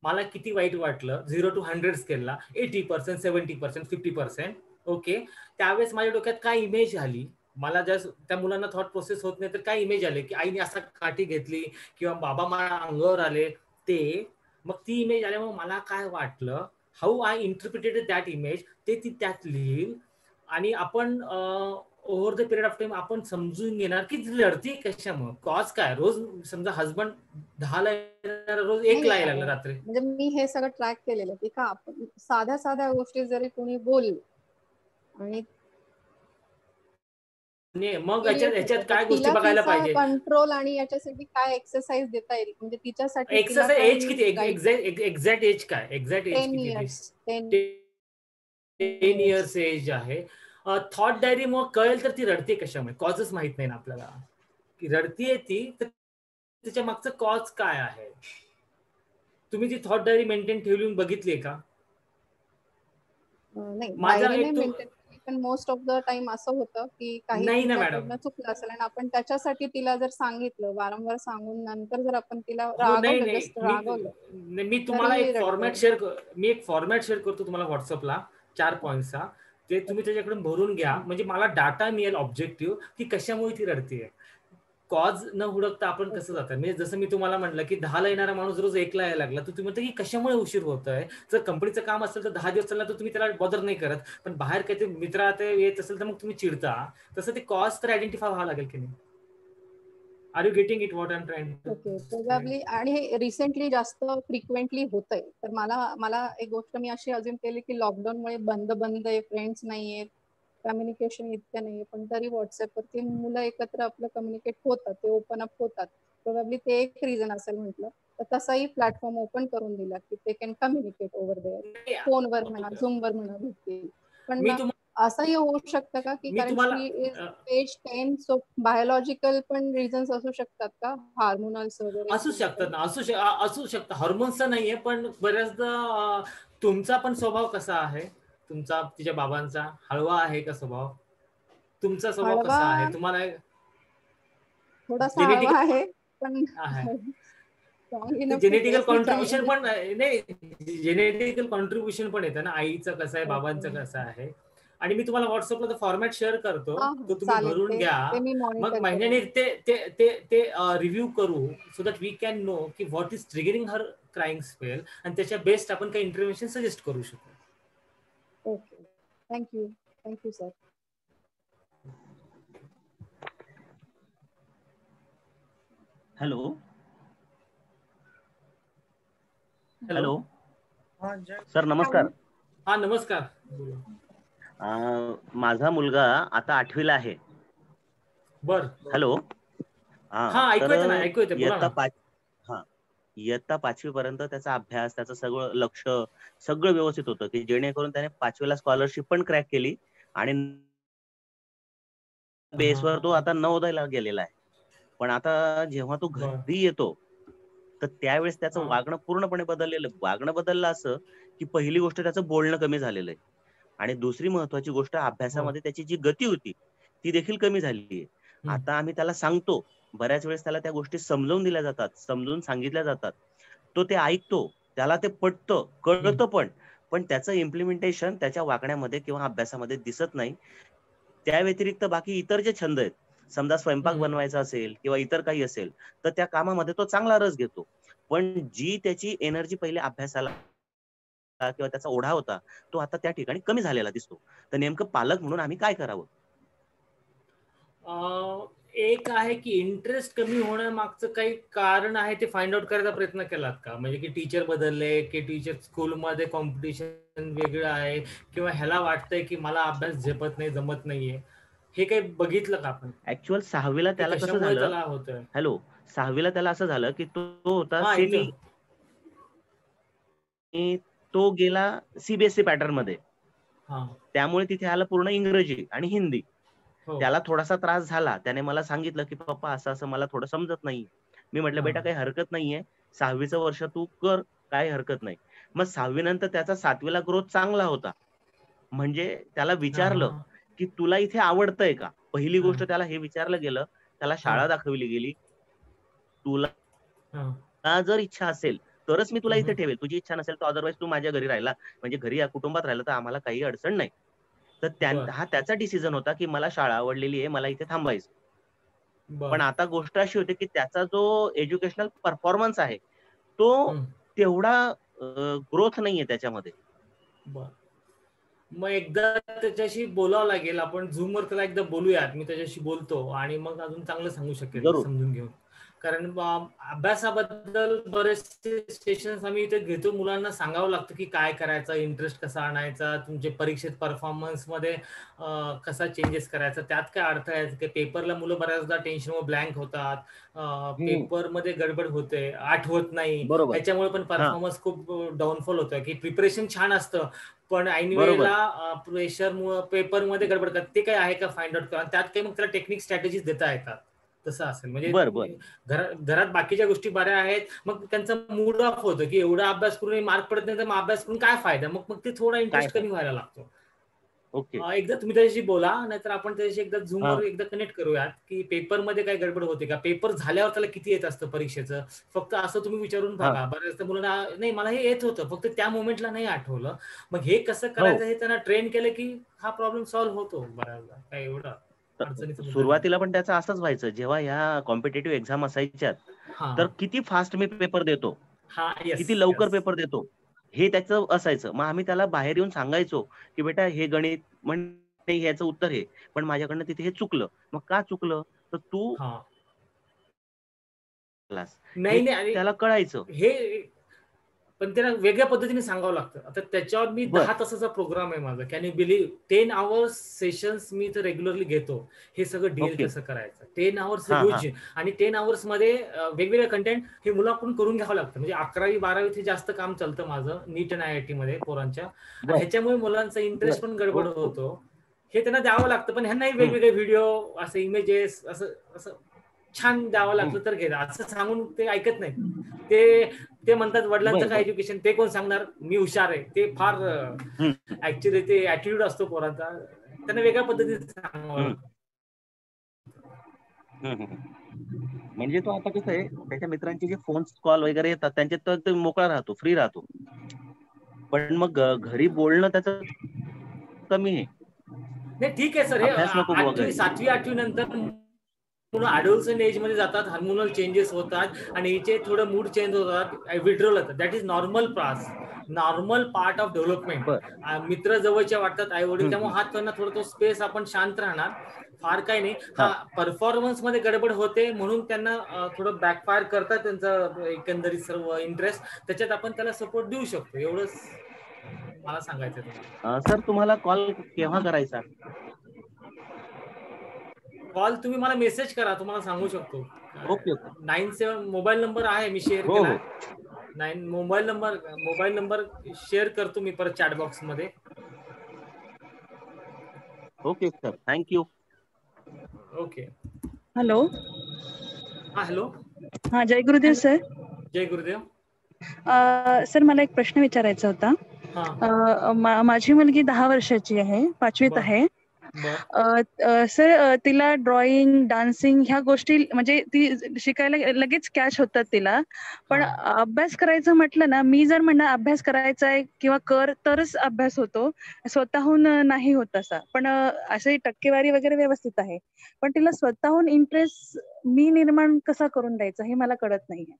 B: मला किती वाईट वाटलं 0 to 100 स्केलला 80%, 70%, 50%. ओके, त्यावेळेस माझ्या डोक्यात काय इमेज आली, मला जस्ट त्या मुलांना थॉट प्रोसेस होत नाही तर काय इमेज आले की आईने असा काठी घेतली किंवा बाबा मला अंगावर आले ते, मग ती इमेज आल्यामुळे मला काय वाटलं, how I interpreted that image, ते ती त्यात लिहील आणि आपण over the period of time आपण समजून घेणार की लढती कशामुळे, कॉज काय. रोज समजा हसबंड 10ला येणार, रोज 1ला यायला लागला रात्री.
N: म्हणजे मी हे सगळं ट्रॅक केलेलं की का आपण साध्या साध्या गोष्टी जरी कोणी बोलली आणि
B: मग याच्यात काय गोष्टी बघायला पाहिजे,
N: कंट्रोल आणि याच्यासाठी काय एक्सरसाइज देता येईल, म्हणजे तिच्यासाठी
B: एक्सरसाइज एज किती, एक्झॅक्ट एज काय, एक्झॅक्ट एज किती, 10 इयर्स एज आहे. थॉट डायरी मग कळेल तर ती रडते कशामुळे, कॉजच माहित नाही ना आपल्याला की रडतीये ती, तर त्याच्या मागचं कॉज काय आहे. तुम्ही ती थॉट डायरी मेंटेन ठेवून बघितली का?
N: नाही, माझा पण मोस्ट ऑफ द टाइम असं होतं की काही चुकलं असेल आणि आपण त्याच्यासाठी तिला जर सांगितलं, वारंवार सांगून नंतर जर आपण तिला रागवलं.
B: मी तुम्हाला एक फॉर्मॅट शेअर करतो तुम्हाला व्हॉट्सअपला 4 पॉईंट्सचा, ते तुम्ही त्याच्याकडून भरून घ्या, म्हणजे मला डाटा मिळेल ऑब्जेक्टिव्ह की कशामुळे ती रडतीये. कॉज न हुडकता आपण कसं जातं, म्हणजे जसं मी तुम्हाला म्हटलं की 10ला येणारा माणूस रोज 1ला यायला लागला, तर तुम्ही म्हणता की कशामुळे उशीर होत आहे. जर कंपनीचं काम असेल तर 10 दिवस चालला तर तुम्ही त्याला बॉदर नाही करत, पण बाहेर काही मित्र आता येत असेल तर मग तुम्ही चिडता. तसं ते कॉज तर आयडेंटिफाय व्हावं लागेल की नाही. Are you getting it what I am trying to.
N: Okay, probably. आणि हे रिसेंटली जास्त फ्रिक्वेंटली होतंय, तर मला एक गोष्ट मी अशी अजून केली की लॉकडाऊनमुळे बंद आहे, फ्रेंड्स नाहीयेत, कम्युनिकेशन इतकं नाहीये, पण तरी व्हॉट्सअपवरती मुलं एकत्र आपलं कम्युनिकेट होतात, ते ओपन अप होतात. प्रोबॅबली ते एक रिझन असेल म्हटलं तर तसाही प्लॅटफॉर्म ओपन करून दिला की ते कॅन कम्युनिकेट ओव्हर देअर, फोनवर म्हणा, झूमवर म्हणा, भेटतील. पण असंही होऊ शकतं का की कारण शी इज एज 10, सो बायोलॉजिकल पण रिझन्स असू शकतात का, हार्मोनल्स वगैरे
B: असू शकतात ना, असू शकतं. हार्मोन्सचा नाहीये, पण बऱ्याचदा तुमचा पण स्वभाव कसा आहे, तुमचा तिच्या बाबांचा हळवा आहे का स्वभाव, तुमचा स्वभाव कसा आहे, तुम्हाला
N: थोडासा हळवा आहे पण
B: जेनेटिकल कॉन्ट्रीब्युशन पण नाही, जेनेटिकल कॉन्ट्रीब्युशन पण येतं ना, आईचं कसं आहे, बाबांचं कसं आहे. आणि मी तुम्हाला व्हॉट्सअपला फॉर्मॅट शेअर करतो, तो तुम्ही भरून घ्या, मग महिन्याने ते रिव्ह्यू करू, so that we can know की what is triggering her crying spell, आणि त्याच्या बेस्ट आपण काही इंटरव्हेन्शन सजेस्ट करू शकू.
N: Okay, thank you sir.
O: Hello. Sir नमस्कार.
B: हा नमस्कार.
O: माझा मुलगा आता 8वीला आहे.
B: बर.
O: हॅलो.
B: ऐकू येतं.
O: इयत्ता 5वी पर्यंत त्याचा अभ्यास, त्याचं सगळं लक्ष सगळं व्यवस्थित होतं की जेणेकरून त्याने 5वीला स्कॉलरशिप पण क्रॅक केली आणि बेसवर तो आता 9वीला गेलेला आहे. पण आता जेव्हा तो घरी येतो तर त्यावेळेस त्याचं वागणं पूर्णपणे बदललेलं. वागणं बदललं असं की पहिली गोष्ट त्याचं बोलणं कमी झालेलं आहे आणि दुसरी महत्वाची गोष्ट अभ्यासामध्ये त्याची जी गती होती ती देखील कमी झालेली आहे. आता आम्ही त्याला सांगतो, बऱ्याच वेळेस त्याला त्या गोष्टी समजावून दिल्या जातात, समजून सांगितल्या जातात, तो ते ऐकतो, त्याला ते पटतं, कळतं पण त्याचं इम्प्लिमेंटेशन त्याच्या वागण्यामध्ये किंवा अभ्यासामध्ये दिसत नाही. त्या व्यतिरिक्त बाकी इतर जे छंद आहेत, समजा स्वयंपाक बनवायचा असेल किंवा इतर काही असेल तर त्या कामामध्ये तो चांगला रस घेतो, पण जी त्याची एनर्जी पहिले अभ्यासाला किंवा त्याचा ओढा होता तो आता त्या ठिकाणी कमी झालेला दिसतो. तर नेमकं पालक म्हणून आम्ही काय करावं?
B: एक आहे की इंटरेस्ट कमी होण्यामागचं काही कारण आहे ते फाइंड आउट करायचा प्रयत्न केलात का, म्हणजे की टीचर बदलले की टीचर स्कूलमध्ये कॉम्पिटिशन वेगळं आहे किंवा ह्याला वाटतंय की मला अभ्यास झेपत नाही, जमत नाहीये, हे काही बघितलं का आपण?
O: ऍक्च्युअल 6वीला त्याला कसं झालं, हॅलो, 6वीला त्याला असं झालं की तो होता सेमी, तो गेला सीबीएसई पॅटर्न मध्ये, त्यामुळे तिथे आलं पूर्ण इंग्रजी आणि हिंदी. त्याला थोडासा त्रास झाला, त्याने मला सांगितलं की पप्पा असं असं मला थोडं समजत नाही. मी म्हटलं बेटा काही हरकत नाहीये, 6वीचं वर्ष तू कर, काही हरकत नाही. मग 6वी नंतर त्याचा 7वीला ग्रोथ चांगला होता. म्हणजे त्याला विचारलं की तुला इथे आवडतंय का, पहिली गोष्ट त्याला हे विचारलं गेलं, त्याला शाळा दाखवली गेली, तुला जर इच्छा असेल तरच मी तुला इथे ठेवेल. तुझी इच्छा नसेल तर अदरवाईज तू माझ्या घरी राहिला, म्हणजे घरी या कुटुंबात राहिला तर आम्हाला काही अडचण नाही. तर हा त्याचा डिसिजन होता की मला शाळा आवडलेली आहे, मला इथे थांबायचं. पण आता गोष्ट अशी होती की त्याचा जो एज्युकेशनल परफॉर्मन्स आहे तो तेवढा ग्रोथ नाहीये त्याच्यामध्ये.
B: मग एकदा त्याच्याशी बोलावं लागेल, आपण झूमवर त्याला एकदा बोलूयात, मी त्याच्याशी बोलतो आणि मग अजून चांगलं सांगू शकेल समजून घेऊन. कारण अभ्यासाबद्दल बरेचसे सेशन्स आम्ही इथे घेतो, मुलांना सांगावं लागतं की काय करायचं, इंटरेस्ट कसा आणायचा, तुमचे परीक्षेत परफॉर्मन्स मध्ये कसा चेंजेस करायचा, त्यात काय अर्थ आहे की पेपरला मुलं बऱ्याचदा टेन्शनवर ब्लँक होतात, पेपर मध्ये गडबड होते, आठवत नाही, त्याच्यामुळे पण परफॉर्मन्स खूप डाऊनफॉल होतोय. की प्रिपरेशन छान असतं पण ऐन वेळेला प्रेशरमुळे पेपर मध्ये गडबड करतात, ते काय आहे का फाइंड आउट करा, त्यात काही मग त्याला टेक्निक स्ट्रॅटेजीज देता येतात. तसं असेल म्हणजे घरात बाकीच्या गोष्टी बऱ्या आहेत, मग त्यांचा मूड ऑफ होतं की एवढा अभ्यास करून मार्क पडत नाही तर मग अभ्यास करून काय फायदा, मग ते थोडा इंटरेस्ट कमी व्हायला लागतो. एकदा तुम्ही त्याच्याशी बोला, नाहीतर आपण त्याच्याशी एकदा झूमवर एकदा कनेक्ट करूयात की पेपर मध्ये काय गडबड होते का, पेपर झाल्यावर त्याला किती येत असतं परीक्षेचं, फक्त असं तुम्ही विचारून बघा. बऱ्याचदा मुलांना नाही मला हे येत होतं, फक्त त्या मोमेंटला नाही आठवलं. मग हे कसं करायचं हे त्यांना ट्रेन केलं की हा प्रॉब्लेम सॉल्व्ह होतो बऱ्याचदा. काय एवढं
O: सुरुवातीला पण त्याचं असंच व्हायचं, जेव्हा ह्या कॉम्पिटेटिव्ह एक्झाम असायच्यात तर किती फास्ट मी पेपर देतो, किती लवकर पेपर देतो हे त्याचं असायचं. मग आम्ही त्याला बाहेर येऊन सांगायचो की बेटा हे गणित म्हणजे ह्याचं उत्तर हे, पण माझ्याकडनं तिथे हे चुकलं. मग का चुकलं तर तू
B: नाही
O: त्याला कळायचं.
B: हे पण त्याला वेगळ्या पद्धतीने सांगावं लागतं. आता त्याच्यावर मी 10 तासाचा प्रोग्राम आहे माझा. Can you believe 10 hours sessions मी तर रेग्युलरली घेतो. हे सगळं डील कसं करायचं, 10 आवर्स ह्यूज. आणि 10 आवर्स मध्ये वेगवेगळे कंटेंट हे मुलाकडून करून घ्यावं लागतं. म्हणजे 11वी 12वी ते जास्त काम चालतं माझं नीट आणि IIT मध्ये पोरांच्या. ह्याच्यामुळे मुलांचा इंटरेस्ट पण गडबड होतो, हे त्यांना द्यावं लागतं. पण ह्यांनाही वेगवेगळे व्हिडिओ, असे इमेजेस असं छान द्यावं लागलं तर घेतात. असं सांगून ते ऐकत नाही. ते म्हणतात वडिलांचं काय एज्युकेशन, ते कोण सांगणार, मी हुशार आहे. ते फार ऍक्च्युअली ते ऍटिट्यूड असतो पोरांचा, त्यांना वेगळ्या पद्धतीने सांगावं.
O: म्हणजे तो आता कसं आहे, त्याच्या मित्रांचे जे फोन कॉल वगैरे येतात त्यांच्यात तर मोकळा राहतो, फ्री राहतो. पण मग घरी बोलणं त्याचं कमी आहे.
B: नाही ठीक आहे सर, हे 8वी 7वी 8वी नंतर मुलं अडोलसंट एज मध्ये जातात, हार्मोनल चेंजेस होतात आणि हिचे थोडं मूड चेंज होतात, विड्रॉल होतात. That is normal normal part of development. मित्र जवळच्या वाटतात, आई वडील, त्यामुळे हा त्यांना थोडं तो स्पेस आपण शांत राहणार, फार काही नाही. हा परफॉर्मन्स मध्ये गडबड होते म्हणून त्यांना थोडं बॅकफायर करतात त्यांचं एकंदरीत सर्व इंटरेस्ट, त्याच्यात आपण त्याला सपोर्ट देऊ शकतो. एवढंच मला सांगायचं तुम्हाला.
O: सर तुम्हाला कॉल केव्हा करायचा?
B: कॉल तुम्ही मला मेसेज करा, तुम्हाला सांगू शकतो.
O: ओके
B: 97 मोबाईल नंबर आहे, मी शेअर केला. 9 मोबाईल नंबर शेअर करतो मी परत चॅट बॉक्स मध्ये.
O: Okay sir, thank you.
B: Okay.
P: Hello.
B: Hello.
P: हा, जय गुरुदेव सर.
B: जय गुरुदेव.
P: सर मला एक प्रश्न विचारायचा होता. माझी मुलगी 10 वर्षाची आहे, 5वीत आहे. सर तिला ड्रॉइंग, डान्सिंग ह्या गोष्टी म्हणजे ती शिकायला लगेच कॅच होतात तिला. पण अभ्यास करायचं म्हटलं ना, मी जर म्हणणार अभ्यास करायचा आहे किंवा कर तरच अभ्यास होतो, स्वतःहून नाही होत असा. पण असे टक्केवारी वगैरे व्यवस्थित आहे, पण तिला स्वतःहून इंटरेस्ट मी निर्माण कसा करून द्यायचा हे मला कळत नाहीये.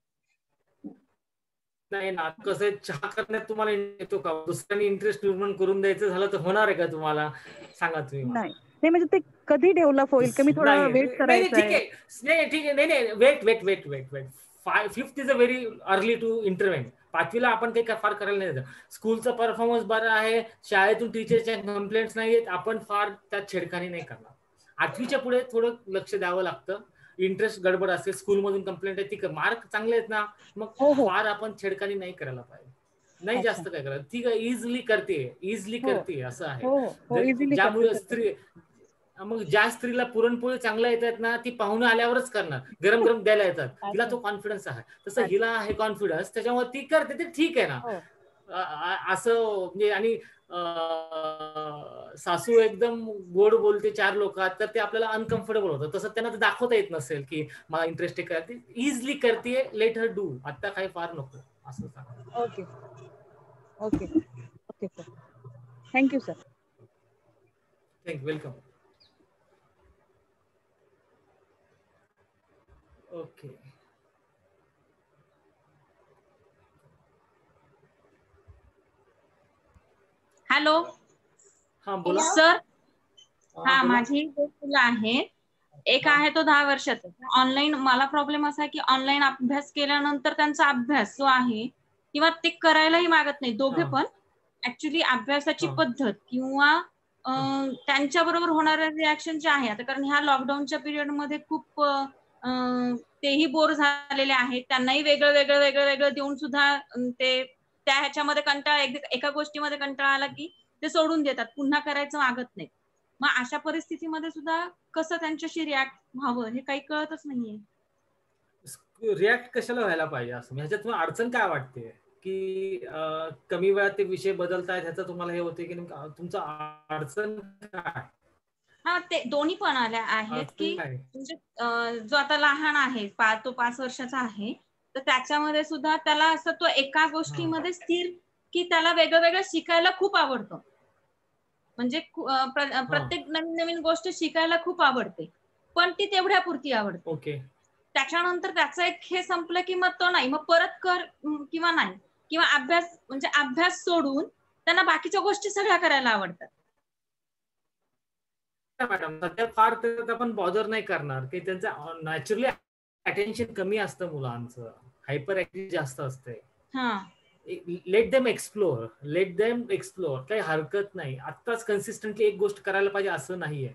B: नाही ना, कसं चहा करण्यात तुम्हाला येतो का? दुसऱ्याने इंटरेस्ट निर्माण करून द्यायचं झालं तर होणार आहे का तुम्हाला? सांगा तुम्ही.
P: नाही म्हणजे ते कधी डेव्हलप होईल का? मी थोडा वेट करायचा.
B: ठीक आहे. नाही wait. 5th is a very early to intervene. 5वीला आपण काही फार करायला नाही. स्कूलचा परफॉर्मन्स बरा आहे, शाळेतून टीचरच्या कंप्लेंट्स नाही आहेत, आपण फार त्यात छेडखानी नाही करणार. 8वीच्या पुढे थोडं लक्ष द्यावं लागतं. इंटरेस्ट गडबड असेल, स्कूल मधून कंप्लेंट आहे, ती मार्क चांगले आहेत ना, मग फार आपण छेडखानी नाही करायला पाहिजे. नाही जास्त काय करायला, ती इझिली करते असं आहे. ज्यामुळे मग ज्या स्त्रीला पुरणपोळी चांगल्या येतात ना, ती पाहुणे आल्यावरच करणार, गरम गरम द्यायला येतात, तिला तो कॉन्फिडन्स आहे. तसं हिला आहे कॉन्फिडन्स, त्याच्यामुळे ती करते, ते ठीक आहे ना असं. म्हणजे आणि सासू एकदम गोड बोलते 4 लोकात, तर ते आपल्याला अनकम्फर्टेबल होतं. तसं त्यांना दाखवता येत नसेल की मला इंटरेस्ट आहे, इझिली करते, लेट हर डू. आता काही फार नको असं सांगा.
P: Okay okay okay sir, thank you sir.
B: Thank you, welcome. Okay.
Q: Hello
B: हा बोला.
Q: सर.
B: बोला.
Q: माझी दोन मुलं आहेत. एक आहे तो 10 वर्षाचा. ऑनलाईन मला प्रॉब्लेम असा आहे की ऑनलाईन अभ्यास केल्यानंतर त्यांचा अभ्यास जो आहे किंवा ते करायलाही मागत नाही दोघे पण. ऍक्च्युली अभ्यासाची पद्धत किंवा त्यांच्या बरोबर होणारे रिॲक्शन जे आहे आता, कारण ह्या लॉकडाऊनच्या पिरियड मध्ये खूप तेही बोर झालेले आहेत. त्यांनाही वेगळं वेगळं वेगळं वेगळं देऊन सुद्धा ते त्या ह्याच्यामध्ये कंटाळा, एका गोष्टीमध्ये कंटाळा आला की ते सोडून देतात, पुन्हा करायचं मागत नाही. मग अशा परिस्थितीमध्ये सुद्धा कसं त्यांच्याशी रिॲक्ट व्हावं हे काही कळतच नाहीये.
B: रिॲक्ट कशाला व्हायला पाहिजे असं, ह्याच्यात तुम्हाला अडचण काय वाटते की कमी वेळात ते विषय बदलतायत ह्याचं तुम्हाला हे होते की तुमचं अडचण काय?
Q: हा, ते दोन्ही पण आल्या आहेत की म्हणजे जो आता लहान आहे तो 5 वर्षाचा आहे, तर त्याच्यामध्ये सुद्धा त्याला असं तो एका गोष्टीमध्ये स्थिर की त्याला वेगळं वेगळं शिकायला खूप आवडतं. म्हणजे प्रत्येक नवीन नवीन गोष्ट शिकायला खूप आवडते, पण ती तेवढ्या पुरती आवडते.
B: ओके.
Q: त्याच्यानंतर त्याचं एक हे संपलं की मग तो नाही, मग परत कर किंवा नाही, किंवा अभ्यास म्हणजे अभ्यास सोडून त्यांना बाकीच्या गोष्टी सगळ्या करायला आवडतात.
B: मॅडम सध्या फार त्याच्यात आपण बॉदर नाही करणार की त्यांचं नॅचरली अटेन्शन कमी असतं मुलांचं, हायपर ऍक्टिव्ह जास्त असते. लेट देम एक्सप्लोर, काही हरकत नाही. आत्ताच कन्सिस्टंटली एक गोष्ट करायला पाहिजे असं नाहीये.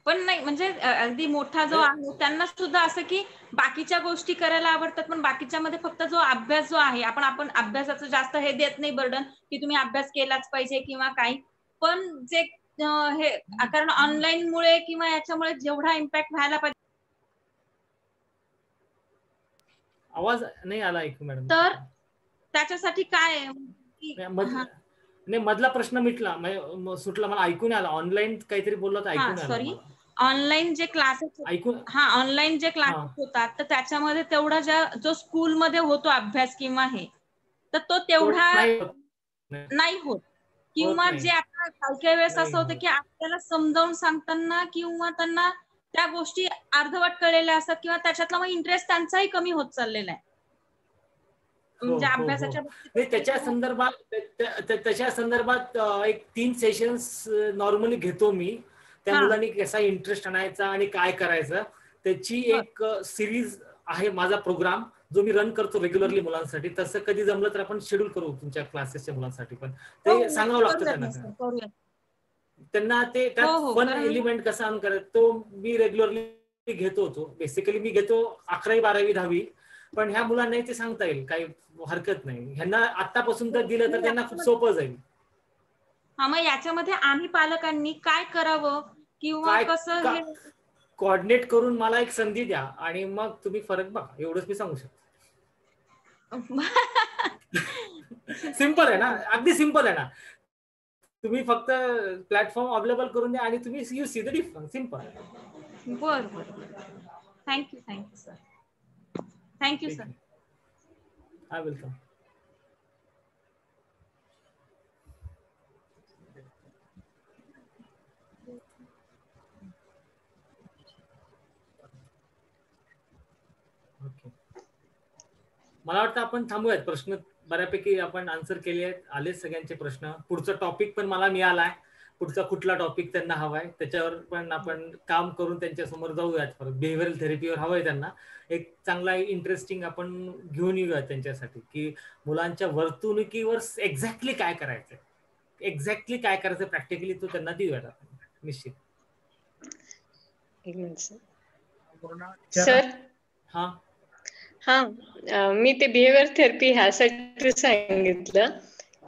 Q: पण नाही म्हणजे अगदी मोठा जो आहे त्यांना सुद्धा असं की बाकीच्या गोष्टी करायला आवडतात, पण बाकीच्या मध्ये फक्त जो अभ्यास जो आहे आपण अभ्यासाचं जास्त हे देत नाही बर्डन की तुम्ही अभ्यास केलाच पाहिजे किंवा काही. पण जे हे कारण ऑनलाईन मुळे किंवा याच्यामुळे जेवढा इम्पॅक्ट व्हायला पाहिजे.
B: आवाज नाही आला ऐकू मॅडम.
Q: तर त्याच्यासाठी काय
B: नाही, मधला प्रश्न मिटला सुटला, मला ऐकून आला. ऑनलाईन काहीतरी बोलला तर ऐकून आला.
Q: सॉरी, ऑनलाईन जे क्लासेस ऑनलाईन जे क्लासेस होतात तर त्याच्यामध्ये तेवढा जो स्कूलमध्ये होतो अभ्यास किंवा हे, तर तो तेवढा नाही होत. किंवा जे आता काही वेळेस असं होतं की आपल्याला समजावून सांगताना किंवा त्यांना त्या गोष्टी अर्धवट कळलेल्या असतात किंवा त्याच्यातला मग इंटरेस्ट त्यांचाही कमी होत चाललेला आहे. म्हणजे अभ्यासाच्या
B: त्याच्या संदर्भात एक 3 सेशन्स नॉर्मली घेतो मी. त्या मुलांनी कसा इंटरेस्ट आणायचा आणि काय करायचं त्याची एक सिरीज आहे माझा प्रोग्राम जो मी रन करतो रेग्युलरली मुलांसाठी. तसं कधी जमलं तर आपण शेड्यूल करू तुमच्या क्लासेसच्या मुलांसाठी, पण ते सांगावं लागतं त्यांना ते त्यात फन एलिमेंट कसा ऑन करायचा तो मी रेग्युलरली घेतो. होतो बेसिकली मी घेतो 11वी 12वी 10वी, पण ह्या मुलांना ते सांगता येईल, काही हरकत नाही. ह्यांना आतापासून तर दिलं तर त्यांना खूप सोपं जाईल.
Q: मग याच्यामध्ये आम्ही पालकांनी काय करावं किंवा कसं
B: कोऑर्डिनेट करून मला एक संधी द्या आणि मग तुम्ही फरक बघा, एवढंच मी सांगू शकतो. सिंपल आहे ना, अगदी सिंपल आहे ना. तुम्ही फक्त प्लॅटफॉर्म अवेलेबल करून द्या आणि तुम्ही you see the difference. Simple.
Q: बरं. Thank you sir. Thank you sir.
B: I welcome. मला वाटतं आपण थांबूयात. प्रश्न बऱ्यापैकी आपण आन्सर केले आहेत, आलेत सगळ्यांचे प्रश्न. पुढचा टॉपिक पण मला मिळालाय, पुढचा कुठला टॉपिक त्यांना हवाय त्याच्यावर पण आपण काम करून त्यांच्या समोर जाऊयात. परत बिहेवियरल थेरपीवर हवंय त्यांना एक चांगला इंटरेस्टिंग आपण घेऊन येऊयात त्यांच्यासाठी की मुलांच्या वर्तणुकीवर एक्झॅक्टली काय करायचं, प्रॅक्टिकली तो त्यांना देऊयात आपण निश्चित.
M: एक मिनिट सर. मी ते बिहेवियर थेरपी ह्यासाठी सांगितलं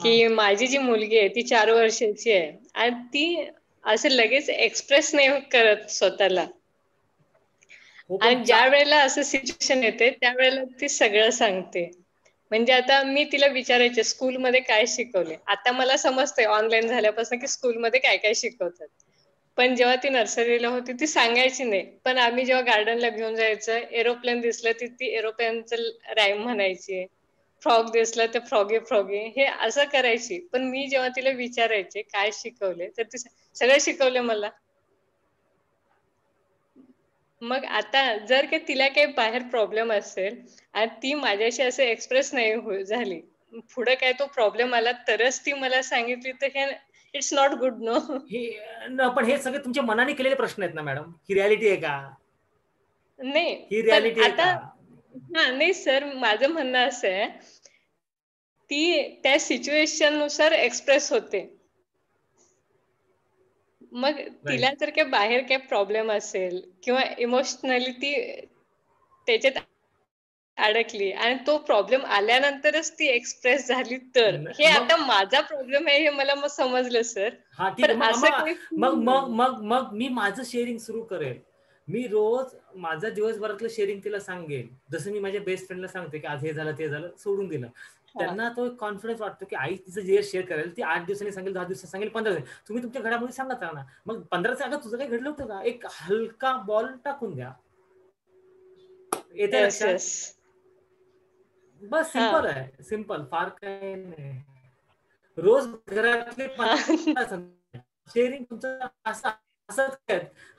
M: की माझी जी मुलगी आहे ती 4 वर्षाची आहे आणि ती असं लगेच एक्सप्रेस नाही करत स्वतःला, आणि ज्या वेळेला असं सिच्युएशन येते त्यावेळेला ती सगळं सांगते. म्हणजे आता मी तिला विचारायचे स्कूलमध्ये काय शिकवले, आता मला समजतंय ऑनलाईन झाल्यापासून की स्कूलमध्ये काय काय शिकवतात, पण जेव्हा ती नर्सरीला होती ती सांगायची नाही. पण आम्ही जेव्हा गार्डनला घेऊन जायचं, एरोप्लेन दिसलं ती एरोप्लेनचं राईम म्हणायची. फ्रॉग दिसला तर फ्रॉगी हे असं करायची. पण मी जेव्हा तिला विचारायचे काय शिकवले तर ती सगळं शिकवले मला. मग आता जर का तिला काही बाहेर प्रॉब्लेम असेल आणि ती माझ्याशी असं एक्सप्रेस नाही झाली, पुढे काय तो प्रॉब्लेम आला तरच ती मला सांगितली, तर हे इट्स नॉट गुड. नो,
B: पण हे सगळे तुमच्या मनाने केलेले प्रश्न आहेत ना मॅडम, ही रियालिटी आहे का?
M: नाही,
B: ही
M: पण
B: रियालिटी आहे
M: आता
B: का?
M: नाही सर, माझं म्हणणं असं आहे ती त्या सिच्युएशन नुसार एक्सप्रेस होते. मग तिला जर काही बाहेर काही प्रॉब्लेम असेल किंवा इमोशनली ती त्याच्यात अडकली आणि तो प्रॉब्लेम आल्यानंतरच ती एक्सप्रेस झाली, तर हे आता माझा प्रॉब्लेम आहे हे मला मग समजलं सर.
B: हा ठीक
M: पण
B: आहे.
M: असं काही
B: मग मग मग मग मी माझं शेअरिंग सुरू करेल. मी रोज माझं दिवसभरातलं शेअरिंग तिला सांगेल. जसं मी माझ्या बेस्ट फ्रेंडला सांगते की आज हे झालं ते झालं, सोडून दिलं. त्यांना तो कॉन्फिडन्स वाटतो की आई तिचं जे शेअर करेल ती 8 दिवसांनी सांगेल, 10 दिवसांनी सांगेल, 15 दिवसांनी. तुम्ही तुमच्या घडामोडी सांगत राहा ना. मग 15 अगं तुझं काही घडलं होतं का, एक हलका बॉल टाकून द्या. येते लक्षात? बस सिंपल आहे, सिंपल, फार काही नाही. रोज घरातले शेअरिंग तुमचं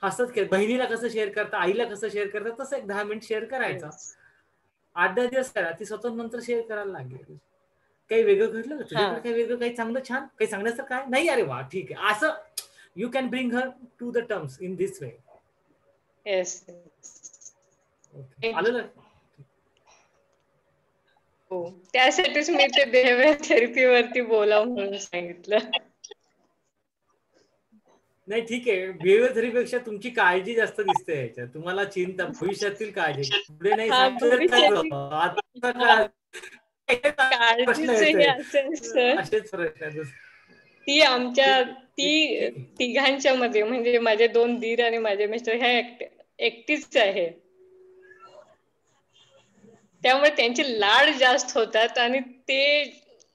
B: हसत खेळत बहिणीला कसं शेअर करता, आईला कसं शेअर करता, तसं एक 10 मिनिट शेअर करायचं. 8-10 दिवस करा, ती स्वतः नंतर शेअर करायला लागेल. काही वेगळं घडलं का तुझ्याकडे, काही वेगळं, काही चांगलं छान, काही सांगण्याचं काय नाही, अरे वा ठीक आहे, असं you can bring her to the terms in this way.
M: Yes,
B: आलं ना?
M: हो, त्यासाठीच मी ते बिहेवियर थेरपी वरती बोलावं म्हणून सांगितलं.
B: नाही ठीक आहे, बिहेवियर थेरपीपेक्षा तुमची काळजी जास्त दिसते याच्यात. तुम्हाला चिंता, भविष्यातील काळजी, पुढे नाही असेच प्रश्न.
M: ती तिघांच्या मध्ये म्हणजे माझे 2 दीर आणि माझे मिस्टर ह्या एकटीच आहे, त्यामुळे त्यांचे लाड जास्त होतात आणि ते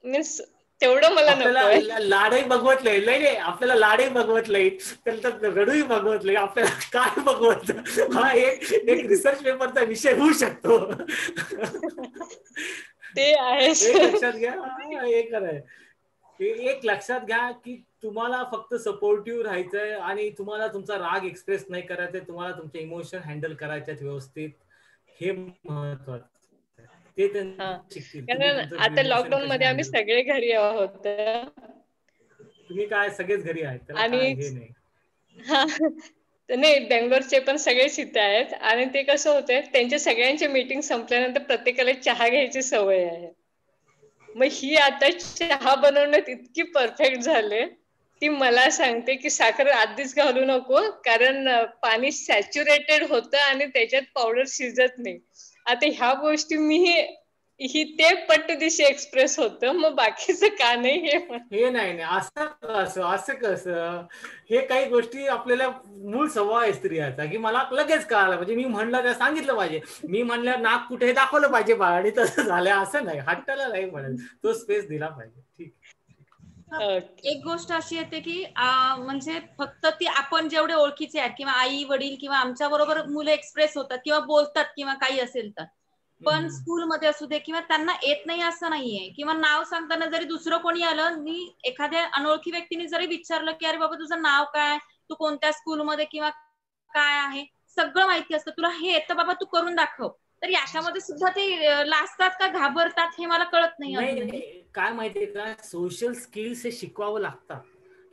M: मीन्स तेवढं मला नकोय.
B: लाडही बघवत नाही, आपल्याला लाडही बघवत नाही, त्यानंतर रडूही बघवत नाही, आपल्याला काय बघवत, हा एक रिसर्च पेपरचा विषय होऊ शकतो.
M: ते आहे.
B: एक लक्षात घ्या, एक आहे, एक लक्षात घ्या की तुम्हाला फक्त सपोर्टिव्ह राहायचंय आणि तुम्हाला तुमचा राग एक्सप्रेस नाही करायचंय, तुम्हाला तुमचे इमोशन हँडल करायचे व्यवस्थित, हे महत्वाचं.
M: कारण आता लॉकडाऊन मध्ये आम्ही सगळे घरी आहोत.
B: तुम्ही काय सगळेच घरी आहेत
M: आणि नाही, बेंगलोरचे पण सगळेच इथे आहेत आणि ते कसं होतंय, त्यांच्या सगळ्यांच्या मीटिंग संपल्यानंतर प्रत्येकाला चहा घ्यायची सवय आहे. मग ही आता चहा बनवण्यात इतकी परफेक्ट झाले, ती मला सांगते की साखर आधीच घालू नको, कारण पाणी सॅच्युरेटेड होतं आणि त्याच्यात पावडर शिजत नाही. आता ह्या गोष्टी ही ते पट्टदिशी एक्सप्रेस होतं, मग बाकीचं का नाही
B: हे नाही, असं कसं, हे काही गोष्टी आपल्याला मूळ स्वभाव आहे स्त्रियाचा की मला लगेच कळालं पाहिजे, मी म्हणलं त्या सांगितलं पाहिजे, मी म्हणलं नाक कुठे दाखवलं पाहिजे आणि तसं झालं असं नाही, हट्टाला नाही म्हणेल, तो स्पेस दिला पाहिजे. ठीक.
Q: एक गोष्ट अशी येते की म्हणजे फक्त ती आपण जेवढे ओळखीचे आहेत किंवा आई वडील किंवा आमच्या बरोबर मुलं एक्सप्रेस होतात किंवा बोलतात किंवा काही असेल तर, पण स्कूलमध्ये असू दे किंवा त्यांना येत नाही असं नाहीये, किंवा नाव सांगताना जरी दुसरं कोणी आलं, मी एखाद्या अनोळखी व्यक्तीने जरी विचारलं की अरे बाबा तुझं नाव काय, तू कोणत्या स्कूलमध्ये किंवा काय आहे, सगळं माहिती असतं, तुला हे येतं बाबा तू करून दाखव, तर याच्यामध्ये सुद्धा ते लाजतात का घाबरतात हे मला कळत नाही.
B: काय माहितीये का, सोशल स्किल्स हे शिकवावं लागतात.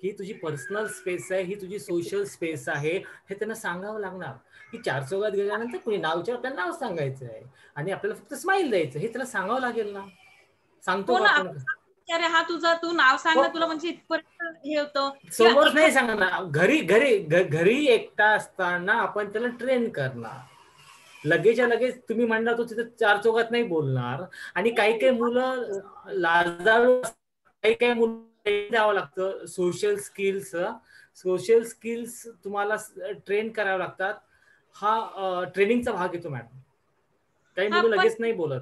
B: ही तुझी पर्सनल स्पेस आहे, ही तुझी सोशल स्पेस आहे, हे त्यांना सांगावं लागणार की 4 चौघात गेल्यानंतर कोणी नाव विचार, आपल्याला नाव सांगायचं आहे आणि आपल्याला फक्त स्माइल द्यायचं, हे त्याला सांगावं लागेल ना. सांगतो
Q: अरे हा तुझं तू नाव सांग ना, तुला म्हणजे इथपर्यंत हे होतं,
B: समोर नाही सांगणार, घरी एकटा असताना आपण त्याला ट्रेन करणार, लगेचच्या लगेच तुम्ही म्हणला तो तिथे 4 चौघात नाही बोलणार. आणि काही मुलं लाजाळू, काही मुलं द्यावं लागतं सोशल स्किल्स तुम्हाला ट्रेन करावं लागतात. हा ट्रेनिंगचा भाग येतो मॅडम. काही मुलं लगेच नाही बोलत.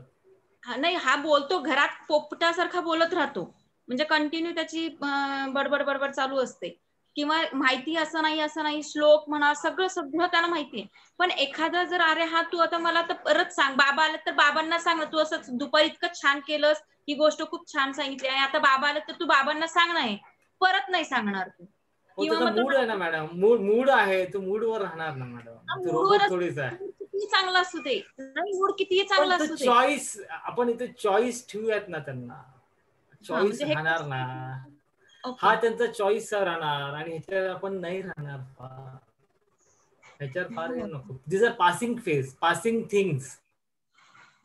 Q: नाही, हा बोलतो, घरात पोपटासारखा बोलत राहतो, म्हणजे कंटिन्यू त्याची बडबड चालू असते, किंवा माहिती असं नाही, श्लोक म्हणा, सगळं त्यांना माहिती आहे. पण एखादा जर अरे हा तू आता मला तर परत सांग, बाबा आलं तर बाबांना सांग ना, तू असं दुपारी इतकं छान केलंस, ही गोष्ट खूप छान सांगितली आणि आता बाबा आलं तर तू बाबांना सांग नाही, परत नाही सांगणार तू.
B: किंवा मूड आहे ना मॅडम, मूड आहे, तो मूडवर राहणार ना मॅडम, रोबोट थोडीच आहे.
Q: किती चांगला असू दे, मूड कितीही चांगला असू दे,
B: चॉईस आपण इथे चॉईस ठेवूयात ना त्यांना, चॉईस राहणार ना, हा त्यांचा चॉईस राहणार आणि ह्याच्यावर आपण नाही राहणार, ह्याच्यावर फार येऊ नको. This are passing phase, passing things.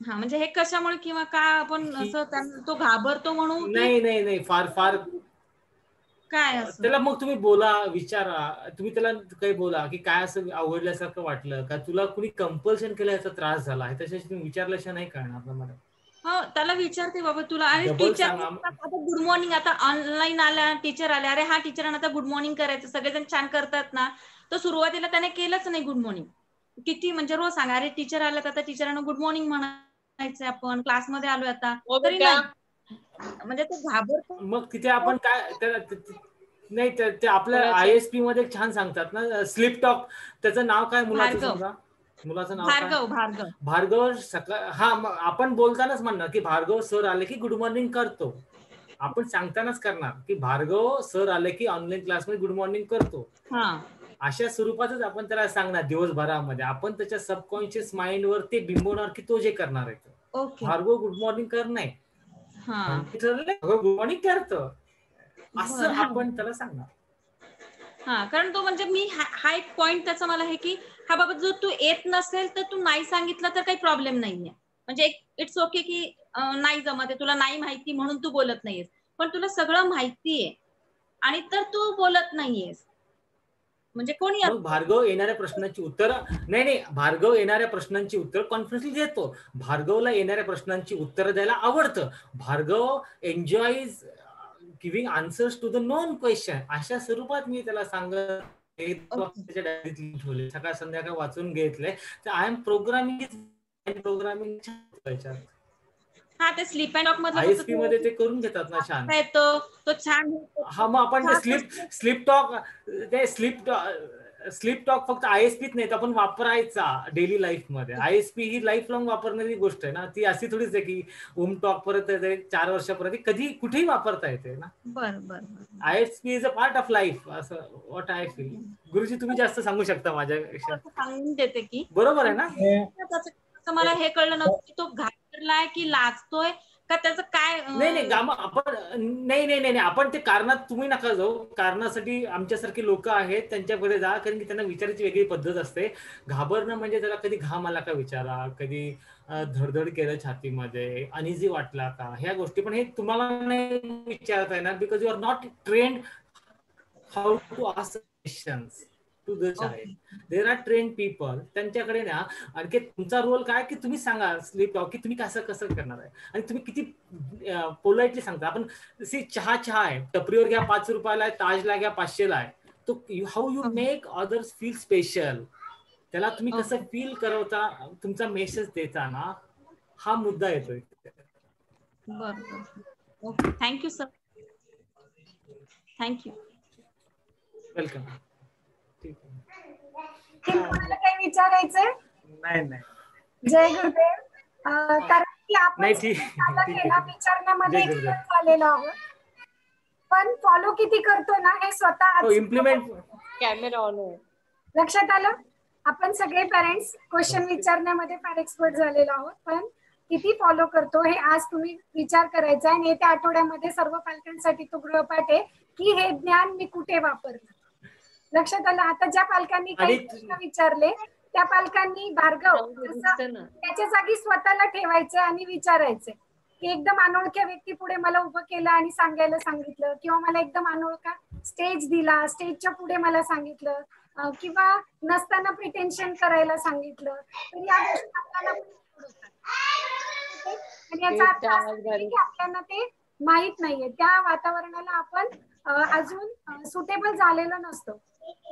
Q: हा म्हणजे हे कशामुळे किंवा का आपण असं तो घाबरतो म्हणून?
B: नाही फार
Q: काय
B: त्याला मग तुम्ही बोला, विचारा, तुम्ही त्याला काही बोला की काय असं आवडल्यासारखं वाटलं का, तुला कुणी कंपल्शन केलं याचा त्रास झाला आहे, त्याच्याशी तुम्ही विचारल्याशिवाय नाही कळणार ना मॅडम.
Q: हो त्याला विचारते बाबा तुला, आणि टीचर आता गुड मॉर्निंग, आता ऑनलाईन आल्या टीचर आल्या, अरे हा टीचरांना आता गुड मॉर्निंग करायचं, सगळेजण छान करतात ना, तर सुरुवातीला त्याने केलंच नाही गुड मॉर्निंग. किती म्हणजे रोज सांगा, अरे टीचर आल्यात आता टीचरांना गुड मॉर्निंग म्हणायचं, आपण क्लासमध्ये आलोय आता, तरी नाही, म्हणजे ते घाबरतो.
B: मग तिथे आपण काय नाही, ते आपल्या ISP मध्ये छान सांगतात ना, स्लिप टॉक. त्याचं नाव काय मुलाचं, समजा मुलाचं नाव काय, भार्गव. सकाळ हा आपण बोलतानाच म्हणणार की भार्गव सर आले की गुड मॉर्निंग करतो, आपण सांगतानाच करणार की भार्गव सर आले की ऑनलाईन क्लासमध्ये गुड मॉर्निंग करतो. अशा स्वरूपातच आपण त्याला सांगणार दिवसभरामध्ये. आपण त्याच्या सबकॉन्शियस माइंडवर ते बिंबवणार की तो जे करणार आहे, भार्गव गुड मॉर्निंग कर नाही, गुड मॉर्निंग करतो असं आपण त्याला सांगणार.
Q: हा कारण तो म्हणजे मी हा एक पॉइंट त्याचा मला आहे की हा बाबा जर तू येत नसेल तर तू नाही सांगितलं तर काही प्रॉब्लेम नाहीये, म्हणजे इट्स ओके की नाही जमत, तुला नाही माहिती म्हणून तू बोलत नाहीयेस, पण तुला सगळं माहितीये आणि तर तू बोलत नाहीयेस, म्हणजे कोणी
B: भार्गव येणाऱ्या प्रश्नांची उत्तर नाही भार्गव येणाऱ्या प्रश्नांची उत्तर कॉन्फिडन्सली देतो. भार्गवला येणाऱ्या प्रश्नांची उत्तर द्यायला आवडतं. Bhargav enjoys giving answers to the known question. अशा स्वरूपात मी त्याला सांगत सकाळ संध्याकाळ वाचून घेतलंय, तर आय एम प्रोग्रामिंग
Q: हा ते स्लीप अँड टॉक मध्ये
B: ISP मध्ये ते करून घेतात ना छान,
Q: तो छान.
B: हा मग आपण स्लीप टॉक फक्त ISPच नाही, आपण वापरायचा डेली लाईफ मध्ये. ISP ही लाईफ लॉंग वापरणारी गोष्ट आहे ना, ती अशी थोडीच आहे की ओम टॉक परत 4 वर्षापर्यंत कधी कुठेही वापरता येते ना.
Q: बरं
B: ISP is a part of life, असं व्हॉट आय फील. गुरुजी तुम्ही जास्त सांगू शकता माझ्यापेक्षा.
Q: सांगून देते की
B: बरोबर आहे ना.
Q: मला हे कळलं नव्हतं की तो घाबरलाय की लाजतोय का, त्याचं काय.
B: नाही आपण ते कारणात तुम्ही नका जाऊ. कारणासाठी आमच्यासारखे लोक आहेत त्यांच्याकडे जा, कारण की त्यांना विचारायची वेगळी पद्धत असते. घाबरणं म्हणजे त्याला कधी घाम आला का विचारा, कधी धडधड केलं छातीमध्ये, अनइझी वाटला का, ह्या गोष्टी. पण हे तुम्हाला नाही विचारता येणार, because you are not trained how to ask questions to the child. There are train people, त्यांच्याकडे ना. आणखी तुमचा रोल काय की तुम्ही सांगा स्लीप टॉक की तुम्ही कसं करणार आहे, आणि तुम्ही किती पोलाइटली सांगता. आपण चहा आहे, टपरीवर घ्या 5 रुपयाला आहे, ताजला घ्या 500ला आहे. तो how you make others feel special, त्याला तुम्ही कसं फील करवता, तुमचा मेसेज देता ना, हा मुद्दा येतोय.
Q: बरं okay, thank you sir, thank you,
B: welcome.
R: तुम्हाला काही विचारायचंय?
A: नाही.
R: जय गुरुदेव. कारण की आपण विचारण्यामध्ये झालेलो आहोत, पण फॉलो किती करतो ना हे स्वतः
B: इम्प्लिमेंट.
M: कॅमेरा ऑन आहे.
R: लक्षात आलं? आपण सगळे पेरेंट्स क्वेश्चन विचारण्यामध्ये फार एक्सपर्ट झालेलो आहोत, पण किती फॉलो करतो हे आज तुम्ही विचार करायचा. आणि येत्या आठवड्यामध्ये सर्व पालकांसाठी तो गृहपाठ आहे की हे ज्ञान मी कुठे वापरलं. लक्षात आलं? आता ज्या पालकांनी काही प्रश्न विचारले त्या पालकांनी भार्गव त्याच्या जागी स्वतःला ठेवायचं आणि विचारायचं की एकदम अनोळख्या व्यक्ती पुढे मला उभं केलं आणि सांगायला सांगितलं, किंवा मला एकदम अनोळखा स्टेज दिला, स्टेजच्या पुढे मला सांगितलं, किंवा नसताना प्रिटेन्शन करायला सांगितलं, तर या गोष्टी आपल्याला आणि याचा अर्थ असा की आपल्याला ते माहित नाहीये, त्या वातावरणाला आपण अजून सुटेबल झालेलं नसतो,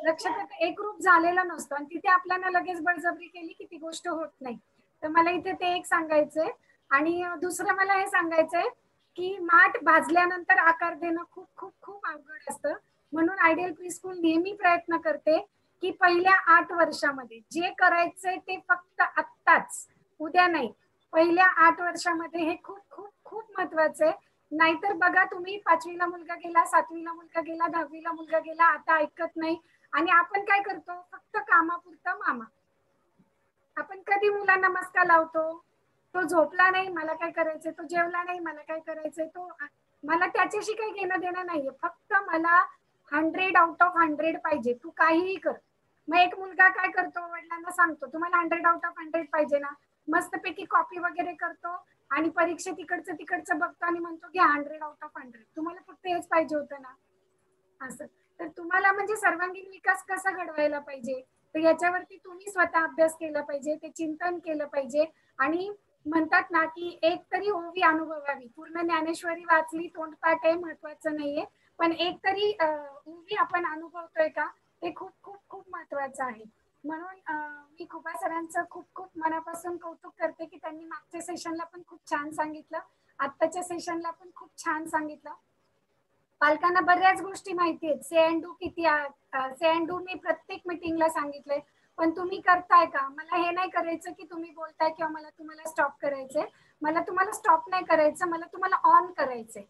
R: लक्षात एकरूप झालेलं नसतं, आणि तिथे आपल्याला लगेच बळजबरी केली की ती गोष्ट होत नाही. तर मला इथे ते एक सांगायचंय. आणि दुसरं मला हे सांगायचंय की माठ भाजल्यानंतर आकार देणं खूप खूप खूप अवघड असतं. म्हणून आयडियल प्रीस्कूल नेहमी प्रयत्न करते की पहिल्या 8 वर्षामध्ये जे करायचंय ते फक्त आत्ताच, उद्या नाही, पहिल्या 8 वर्षामध्ये हे खूप खूप खूप महत्वाचं आहे. नाहीतर बघा तुम्ही 5वीला मुलगा गेला, 7वीला मुलगा गेला, 10वीला मुलगा गेला, आता ऐकत नाही. आणि आपण काय करतो, फक्त कामापुरता मामा. आपण कधी मुलांना मस्का लावतो, तो झोपला नाही मला काय करायचंय, तो जेवला नाही मला काय करायचंय, तो मला त्याच्याशी काही घेणं देणं नाहीये, फक्त मला 100 आउट ऑफ 100 पाहिजे, तू काहीही कर. मग एक मुलगा काय करतो, वडिलांना सांगतो तुम्हाला 100 आउट ऑफ 100 पाहिजे ना, मस्तपैकी कॉपी वगैरे करतो आणि परीक्षेत तिकडचं बघतो आणि म्हणतो की 100 आउट ऑफ 100, तुम्हाला फक्त हेच पाहिजे होतं ना. असं तर तुम्हाला म्हणजे सर्वांगीण विकास कसा घडवायला पाहिजे, तर याच्यावरती तुम्ही स्वतः अभ्यास केला पाहिजे, ते चिंतन केलं पाहिजे. आणि म्हणतात ना की एक तरी ओवी अनुभवावी, पूर्ण ज्ञानेश्वरी वाचली तोंडपाठ आहे महत्वाचं नाहीये, पण एक तरी ओवी आपण अनुभवतोय का, ते खूप खूप खूप महत्वाचं आहे. म्हणून मी खुबा सरांचं खूप खूप मनापासून कौतुक करते की त्यांनी मागच्या सेशनला पण खूप छान सांगितलं, आत्ताच्या सेशनला पण खूप छान सांगितलं. पालकांना बऱ्याच गोष्टी माहिती आहेत, से अँड डू किती, से अँड डू मी प्रत्येक मीटिंगला सांगितलंय, पण तुम्ही करताय का. मला हे नाही करायचं की तुम्ही बोलताय किंवा मला तुम्हाला स्टॉप करायचंय, मला तुम्हाला स्टॉप नाही करायचं, मला तुम्हाला ऑन करायचंय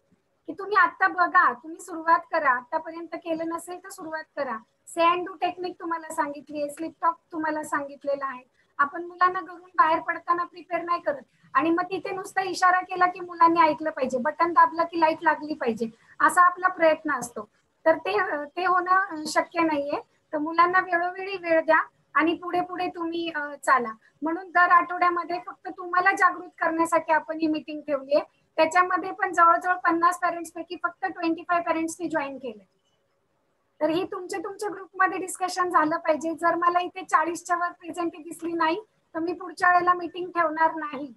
R: की तुम्ही आता बघा, तुम्ही सुरुवात करा, आतापर्यंत केलं नसेल तर सुरुवात करा. से अँड डू टेक्निक तुम्हाला सांगितली आहे, स्लिप टॉक तुम्हाला सांगितलेलं आहे. आपण मुलांना घरून बाहेर पडताना प्रिपेअर नाही करत आणि मग तिथे नुसता इशारा केला की मुलांनी ऐकलं पाहिजे, बटन दाबलं की लाईट लागली पाहिजे, असा आपला प्रयत्न असतो. तर ते होणं शक्य नाहीये. तर मुलांना वेळोवेळी वेळ द्या आणि पुढे पुढे तुम्ही चाला. म्हणून दर आठवड्यामध्ये फक्त तुम्हाला जागृत करण्यासाठी आपण ही मीटिंग ठेवली आहे. त्याच्यामध्ये पण जवळजवळ 50 पॅरेंट्स पैकी फक्त 25 पॅरेंट्सनी जॉईन केले. तर ही तुमच्या ग्रुपमध्ये डिस्कशन झालं पाहिजे. जर मला इथे 40च्या वर प्रेझेंटी दिसली नाही तर मी पुढच्या वेळेला मीटिंग ठेवणार नाही.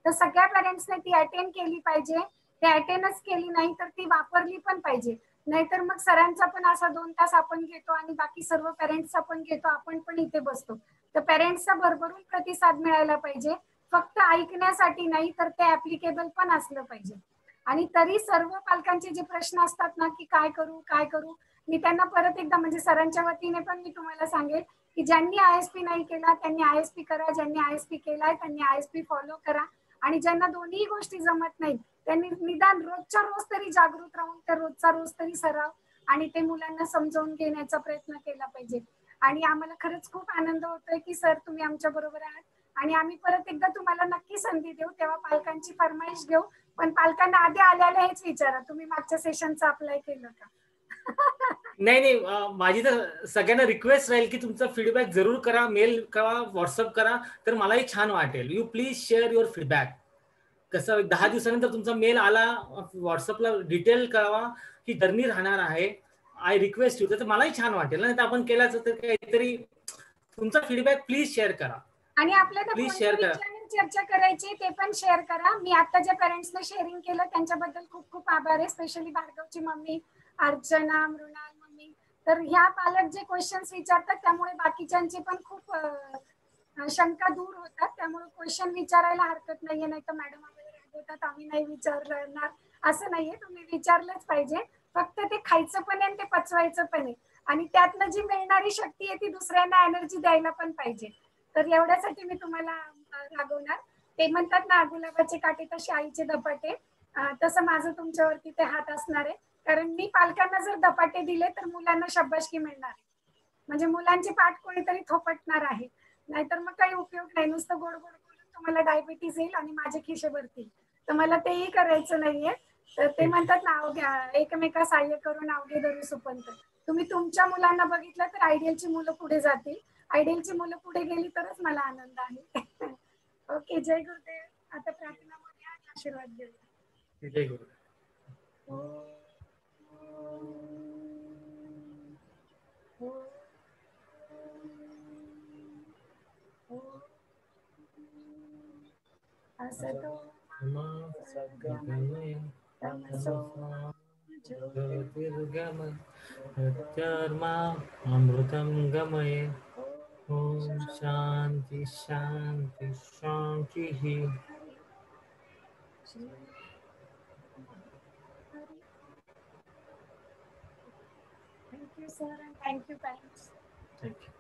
R: तर सगळ्या पॅरेंट्सने ती अटेंड केली पाहिजे. ते अटेंडच केली नाही तर ती वापरली पण पाहिजे. नाहीतर मग सरांचा पण असा 2 तास आपण घेतो आणि बाकी सर्व पॅरेंट्सचा पण घेतो, आपण पण इथे बसतो. तर पॅरेंट्सचा भरभरून प्रतिसाद मिळायला पाहिजे, फक्त ऐकण्यासाठी नाही तर ते ऍप्लिकेबल पण असलं पाहिजे. आणि तरी सर्व पालकांचे जे प्रश्न असतात ना की काय करू, मी त्यांना परत एकदा म्हणजे सरांच्या वतीने पण मी तुम्हाला सांगेल की ज्यांनी ISP नाही केला त्यांनी ISP करा, ज्यांनी ISP केलाय त्यांनी ISP फॉलो करा, आणि ज्यांना दोन्ही गोष्टी जमत नाही त्यांनी निदान रोजच्या रोज तरी जागृत राहून त्या रोजचा रोज तरी सराव आणि ते मुलांना समजावून घेण्याचा प्रयत्न केला पाहिजे. आणि आम्हाला खरंच खूप आनंद होतोय की सर तुम्ही आमच्या बरोबर आहात आणि आम्ही परत एकदा तुम्हाला नक्की संधी देऊ, तेव्हा पालकांची फरमाईश घेऊ. पण पालकांना आधी आल्याला हेच विचारा, तुम्ही मागच्या सेशनचं अप्लाय केलं का.
B: नाही, माझी तर सगळ्यांना रिक्वेस्ट राहील की तुमचा फीडबॅक जरूर करा, मेल करा, व्हॉट्सअप करा, तर मलाही छान वाटेल. You please share your feedback. कसं 10 दिवसानंतर तुमचा मेल आला, व्हॉट्सअपला डिटेल कळवा ही जर्नी राहणार आहे. आय रिक्वेस्ट यू, तर मलाही छान वाटेल ना. आपण केलाच तर काहीतरी तुमचा फीडबॅक प्लीज शेअर करा.
R: आणि आपल्याला
B: प्लीज शेअर करा.
R: चर्चा करायची ते पण शेअर करा. मी आता ज्या पॅरेंट्सने शेअरिंग केलं त्यांच्याबद्दल खूप खूप आभार आहे. स्पेशली भार्गवची मम्मी, अर्चना, मृणाल मम्मी. तर ह्या पालक जे क्वेश्चन्स विचारतात त्यामुळे बाकीच्यांची पण खूप शंका दूर होतात. त्यामुळे क्वेश्चन विचारायला हरकत नाहीये, नाही तर मॅडम वगैरे रागवतात आम्ही नाही विचारणार, असं नाहीये. तुम्ही विचारलंच पाहिजे. फक्त ते खायचं पण आहे आणि ते पचवायचं पण आहे आणि त्यातनं जी मिळणारी शक्ती आहे ती दुसऱ्यांना एनर्जी द्यायला पण पाहिजे. तर एवढ्यासाठी मी तुम्हाला रागवणार. ते म्हणतात ना गुलाबाचे काटे तसे आईचे धपाटे, तसं माझं तुमच्यावरती ते हात असणार आहे. कारण मी पालकांना जर धपाटे दिले तर मुलांना शाबासकी मिळणार आहे, म्हणजे मुलांची पाठ कोणीतरी थोपटणार आहे. नाहीतर मग काही उपयोग नाही. नुसतं गोड गोड बोलून तुम्हाला डायबिटीज येईल आणि माझे खिशे भरतील, तर मला तेही करायचं नाहीये. तर ते म्हणतात ना अवघ्या एकमेका सहाय्य करून अवघे धरू सुपंत. तुम्ही तुमच्या मुलांना बघितलं तर आयडियलची मुलं पुढे जातील. आयडियलची मुलं पुढे गेली तरच मला आनंद आहे. ओके, जय गुरुदेव. आता प्रार्थनामध्ये आणि आशीर्वाद देऊया.
B: जय गुरु.
R: असतो
B: अमृतं गमये. ओम शांती शांती शांती.
R: Thank you sir and thank you parents.
B: Thank you.